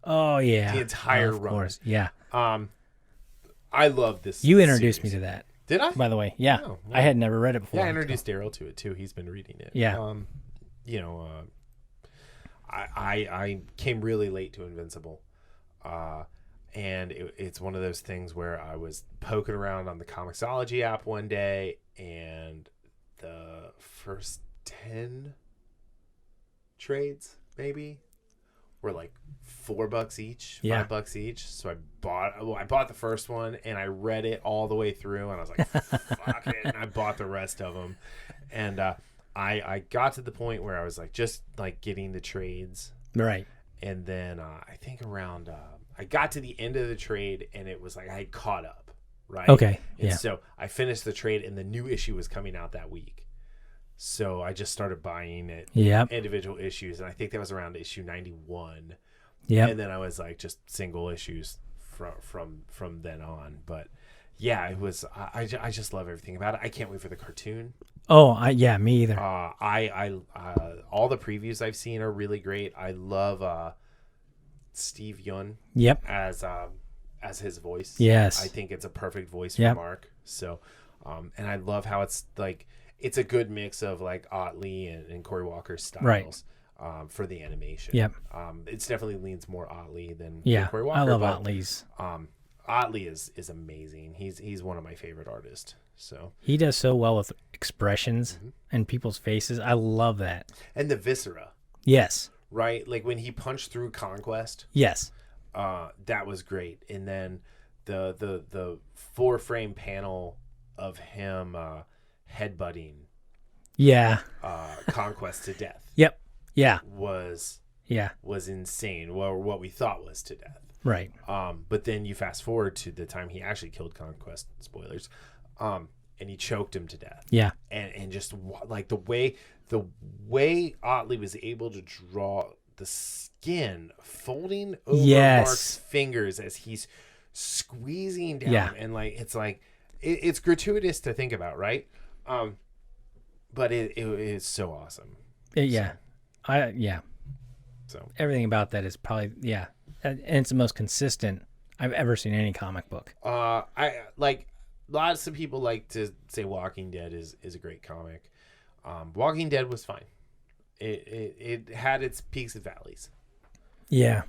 Oh yeah,
the entire
of
run.
Course. Yeah.
I love this.
You introduced me to that.
Did I?
By the way, yeah. Oh, I had never read it before.
Yeah, I introduced Darryl to it too. He's been reading it.
Yeah.
I came really late to Invincible, and it's one of those things where I was poking around on the Comixology app one day, and the first 10 trades maybe were like $4 each, $5 each. So I bought the first one and I read it all the way through, and I was like, fuck it. And I bought the rest of them, and I got to the point where I was like just like getting the trades,
right?
And then I think around I got to the end of the trade, and it was like I had caught up, right?
Okay,
and so I finished the trade, and the new issue was coming out that week. So I just started buying it, individual issues, and I think that was around issue 91. Yeah, and then I was like just single issues from then on. But yeah, it was. I just love everything about it. I can't wait for the cartoon.
Oh, me either.
I all the previews I've seen are really great. I love Steve Yeun.
Yep.
As his voice.
Yes.
I think it's a perfect voice for Mark. So, and I love how it's like. It's a good mix of like Otley and Cory Walker's styles for the animation.
Yep.
It definitely leans more Otley than
Cory
Walker.
I love Otley's.
Otley is amazing. He's one of my favorite artists. So
he does so well with expressions and people's faces. I love that.
And the viscera.
Yes.
Right? Like when he punched through Conquest.
Yes.
that was great. And then the 4-frame panel of him headbutting Conquest to death.
Yep. Yeah.
Was insane. Well, what we thought was to death.
Right.
But then you fast forward to the time he actually killed Conquest, spoilers, and he choked him to death.
Yeah.
And just like the way Otley was able to draw the skin folding over Mark's fingers as he's squeezing down, and like it's gratuitous to think about, right? But it is so awesome. So
everything about that is probably and it's the most consistent I've ever seen any comic book.
I like lots of people like to say Walking Dead is a great comic. Walking Dead was fine. It had its peaks and valleys.
Yeah.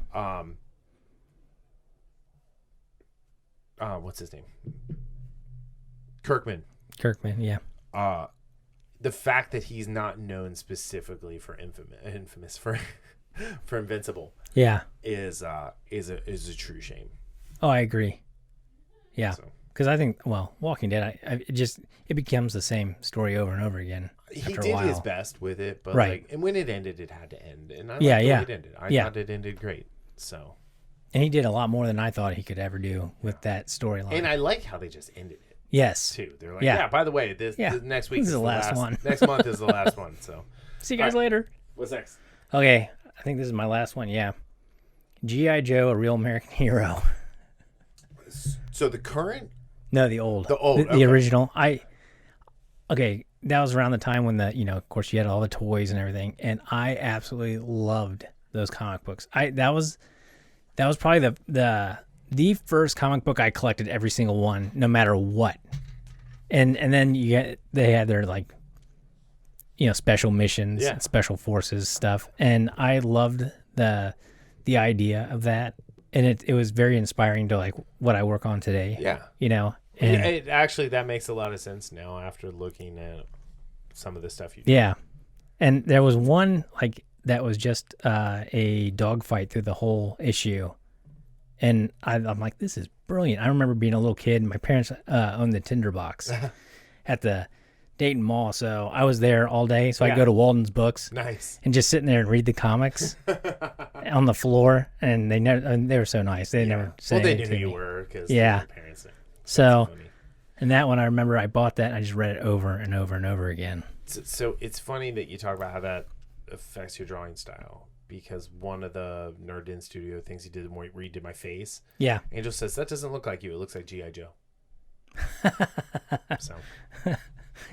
What's his name? Kirkman, yeah. The fact that he's not known specifically for infamous for Invincible, is a true shame.
Oh, I agree. Yeah, because I think Walking Dead, it becomes the same story over and over again.
He did his best with it, but and when it ended, it had to end. And I liked the way it ended. I thought it ended great. So,
and he did a lot more than I thought he could ever do with that storyline.
And I like how they just ended it.
Yes.
Too. They're like, by the way, this next week
is the last one.
Next month is the last one. So,
see you guys later.
What's next?
Okay, I think this is my last one. Yeah, G.I. Joe, a real American hero.
So the current?
No, the old. The original. That was around the time when of course you had all the toys and everything, and I absolutely loved those comic books. That was probably the first comic book I collected every single one, no matter what. And then they had their special missions, special forces stuff, and I loved the idea of that, and it was very inspiring to what I work on today.
Yeah,
and
it actually that makes a lot of sense now after looking at some of the stuff you did.
Yeah, and there was one that was just a dogfight through the whole issue. And I'm like, this is brilliant. I remember being a little kid, and my parents owned the Tinderbox at the Dayton Mall. So I was there all day. So I'd go to Walden's Books.
Nice.
And just sitting there and read the comics on the floor. And they were so nice. They never said anything.
Well, they knew who you were because
your
parents.
So, and that one, I remember I bought that and I just read it over and over and over again.
So it's funny that you talk about how that affects your drawing style. Because one of the Nerd In Studio things he did when he redid my face.
Yeah.
Angel says, that doesn't look like you. It looks like G.I. Joe. So.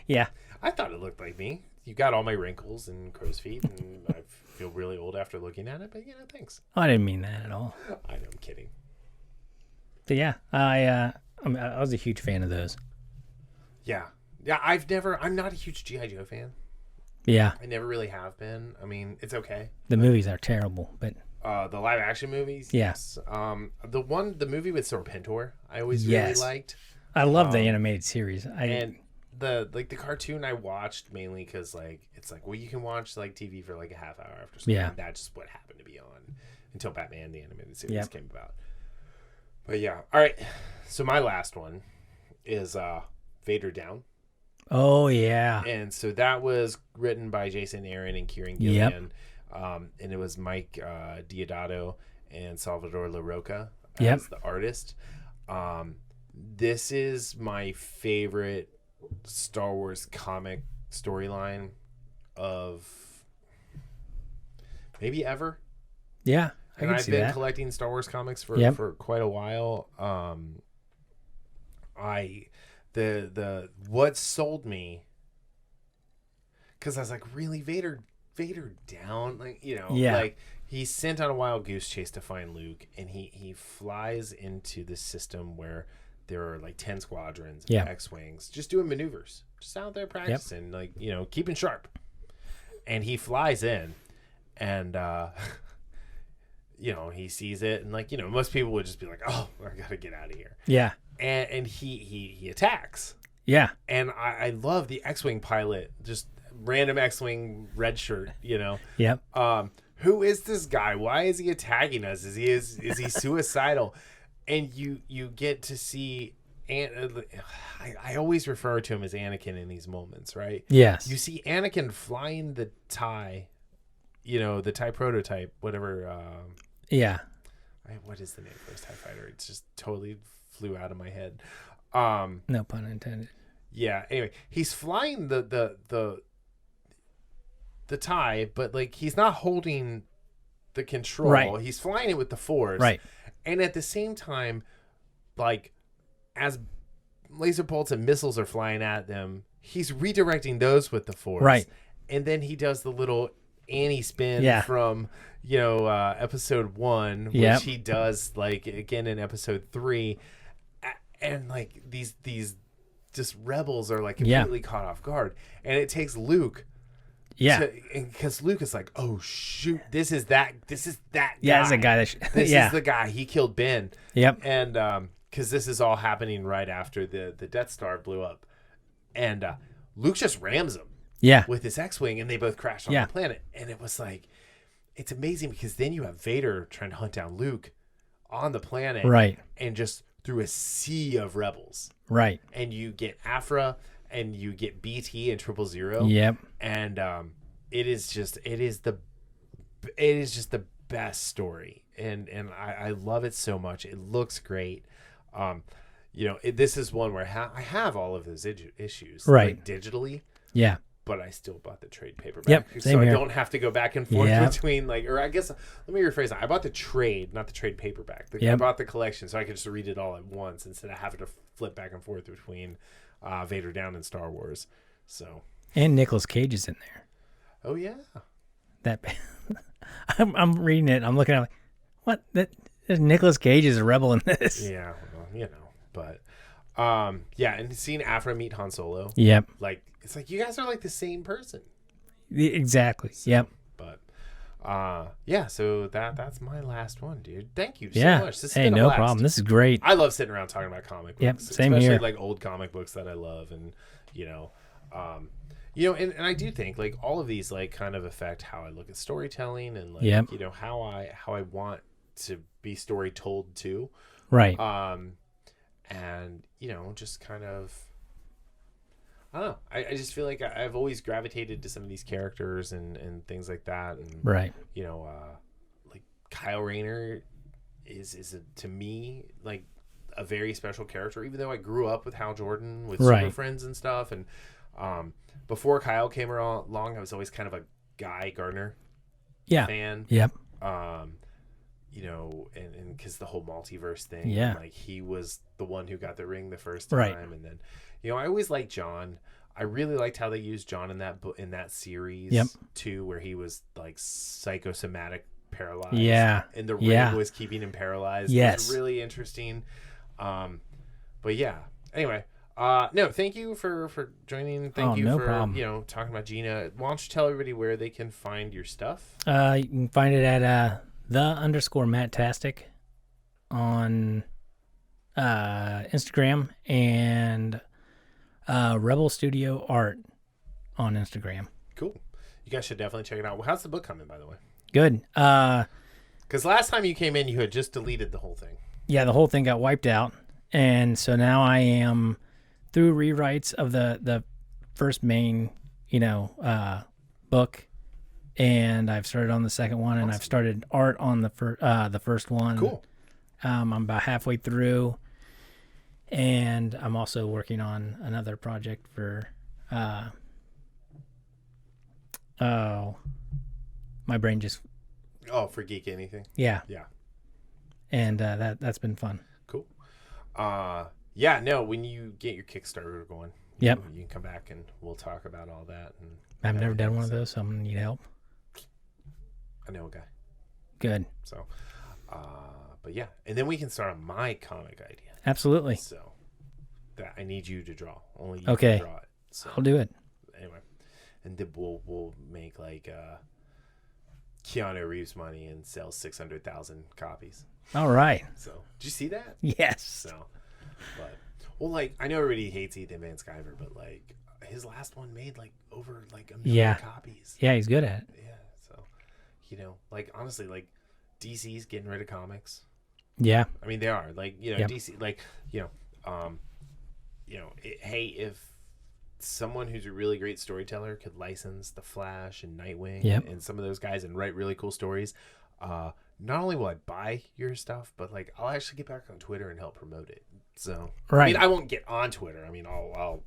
Yeah.
I thought it looked like me. You got all my wrinkles and crow's feet, and I feel really old after looking at it, but thanks.
I didn't mean that at all.
I know, I'm kidding.
But yeah, I was a huge fan of those.
Yeah. Yeah, I'm not a huge G.I. Joe fan.
Yeah.
I never really have been. I mean, it's okay.
The movies are terrible, but
the live action movies,
yes.
The movie with Serpentor, I always really liked.
I love the animated series.
And the cartoon I watched mainly because it's you can watch TV for a half hour after school.
Yeah.
And that's just what happened to be on until Batman the animated series came about. But yeah, all right. So my last one is Vader Down.
Oh, yeah.
And so that was written by Jason Aaron and Kieran Gillian. And it was Mike Deodato and Salvador LaRocca as the artist. This is my favorite Star Wars comic storyline of maybe ever.
Yeah,
and I've been collecting Star Wars comics for quite a while. What sold me, because I was like, really, Vader down, he's sent on a wild goose chase to find Luke, and he flies into this system where there are 10 squadrons of X-wings just doing maneuvers, just out there practicing, keeping sharp. And he flies in, and he sees it, and most people would just be like, oh, I gotta get out of here.
Yeah.
And he attacks.
Yeah.
And I love the X-Wing pilot, just random X-Wing red shirt,
Yep.
who is this guy? Why is he attacking us? Is he suicidal? And you get to see, I always refer to him as Anakin in these moments, right?
Yes.
You see Anakin flying the TIE, the TIE prototype, whatever.
Yeah.
What is the name for this TIE fighter? It's just totally flew out of my head.
No pun intended.
Yeah. Anyway, he's flying the TIE, but like he's not holding the control.
Right.
He's flying it with the Force.
Right.
And at the same time, like as laser bolts and missiles are flying at them, he's redirecting those with the Force.
Right.
And then he does the little Annie spin from episode 1, which he does like again in episode 3, and like these just rebels are like completely caught off guard, and it takes Luke.
Yeah,
because Luke is like, oh shoot, this is that guy.
Yeah, it's a guy that.
This is the guy. He killed Ben.
Yep.
And because this is all happening right after the Death Star blew up, and Luke just rams him.
Yeah.
With his X-wing, and they both crash on the planet, and it was like, it's amazing because then you have Vader trying to hunt down Luke on the planet,
right? And
just through a sea of rebels,
right?
And you get Afra. And you get BT and 000.
Yep.
And it is just the best story, and I love it so much. It looks great. This is one where I have all of those issues like, digitally.
Yeah.
But I still bought the trade paperback,
same
I
here.
don't have to go back and forth between or I guess let me rephrase that. I bought the trade, not the trade paperback. I bought the collection, so I could just read it all at once instead of having to flip back and forth between Vader Down and Star Wars. So
and Nicolas Cage is in there.
Oh yeah,
that I'm reading it. I'm looking at what that Nicolas Cage is a rebel in this.
Yeah, well, but and seeing Afra meet Han Solo.
Yep.
Like it's like you guys are like the same person.
Exactly.
So,
yep.
But so that's my last one, dude. Thank you so much. This has
hey,
been a
no
blast.
problem. This is great.
I love sitting around talking about comic books.
Yep, same
especially
here.
Like old comic books that I love, and and I do think like all of these like kind of affect how I look at storytelling and like how I want to be story told too.
Right.
And just kind of I don't know. I just feel like I've always gravitated to some of these characters and things like that. And
right.
Like Kyle Rayner is to me like a very special character, even though I grew up with Hal Jordan with Super Friends and stuff. And before Kyle came along, I was always kind of a Guy Gardner fan. Yep. And because the whole multiverse thing, like he was the one who got the ring the first time, and then I always liked John. I really liked how they used John in that series too, where he was like psychosomatic paralyzed. Yeah, and the ring was keeping him paralyzed. Yes, it was really interesting. But yeah. Anyway, no, thank you for joining. Thank you for problem. Talking about Gina. Why don't you tell everybody where they can find your stuff?
You can find it at _Mattastic on Instagram, and Rebel Studio Art on Instagram.
Cool. You guys should definitely check it out. Well, how's the book coming, by the way?
Good.
Because last time you came in, you had just deleted the whole thing.
Yeah, the whole thing got wiped out, and so now I am through rewrites of the first main, book. And I've started on the second one, and I've started art on the first one.
Cool.
I'm about halfway through, and I'm also working on another project for. My brain just.
Oh, for Geek Anything.
Yeah.
Yeah.
And that's been fun.
Cool. Yeah. No, when you get your Kickstarter going,
you
can come back and we'll talk about all that. And
I've never done one of those, so I'm gonna need help.
I know a guy.
Good.
So, but yeah, and then we can start on my comic idea.
Absolutely.
So, that I need you to draw. Only you
can
draw it. So,
I'll do it.
Anyway, and then we'll make like Keanu Reeves money and sell 600,000 copies.
All right.
So, did you see that?
Yes.
So, but like I know everybody hates Ethan Van Sciver, but like his last one made like over like 1 million copies.
Yeah, he's good at it.
Yeah. So, you know, like honestly, like DC's getting rid of comics.
Yeah.
I mean, they are like, you know,
Yep.
DC, like, hey, if someone who's a really great storyteller could license the Flash and Nightwing
Yep.
and some of those guys and write really cool stories, not only will I buy your stuff, but like I'll actually get back on Twitter and help promote it. So
Right.
I mean, I won't get on Twitter. I mean, I'll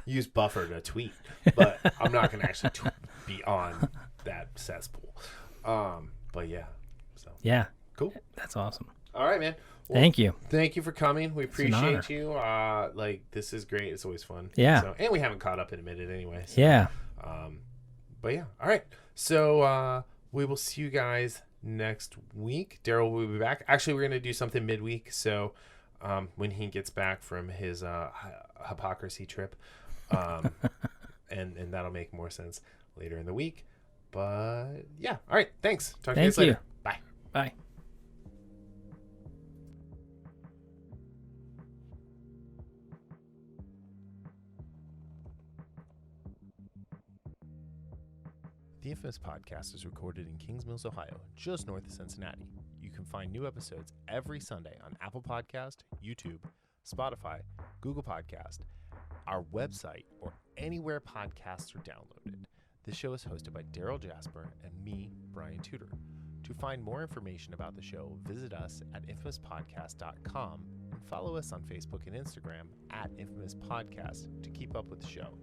use Buffer to tweet, but I'm not going to actually be on that cesspool. But yeah, so
Yeah.
cool.
That's awesome.
All right, man. Well,
Thank you.
Thank you for coming. We appreciate
an
you. Like this is great. It's always fun.
Yeah.
So, and we haven't caught up in a minute anyway. So,
Yeah.
But yeah. All right. So we will see you guys next week. Darryl will be back. Actually, we're gonna do something midweek. So when he gets back from his hypocrisy trip, and that'll make more sense later in the week. But yeah. All right. Thanks. Talk to you guys later. Bye.
Bye.
The Infamous Podcast is recorded in Kings Mills, Ohio, just north of Cincinnati. You can find new episodes every Sunday on Apple Podcast, YouTube, Spotify, Google Podcast, our website, or anywhere podcasts are downloaded. This show is hosted by Darryl Jasper and me, Brian Tudor. To find more information about the show, visit us at infamouspodcast.com and follow us on Facebook and Instagram at Infamous Podcast to keep up with the show.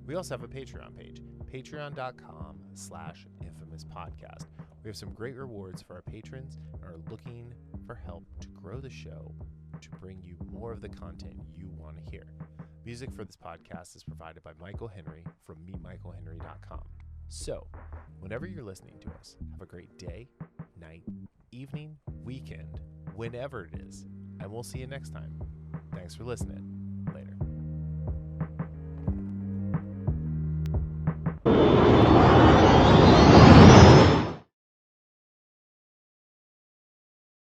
We also have a Patreon page, patreon.com/infamouspodcast. We have some great rewards for our patrons and are looking for help to grow the show to bring you more of the content you want to hear. Music for this podcast is provided by Michael Henry from meetmichaelhenry.com. So, whenever you're listening to us, have a great day, night, evening, weekend, whenever it is, and we'll see you next time. Thanks for listening.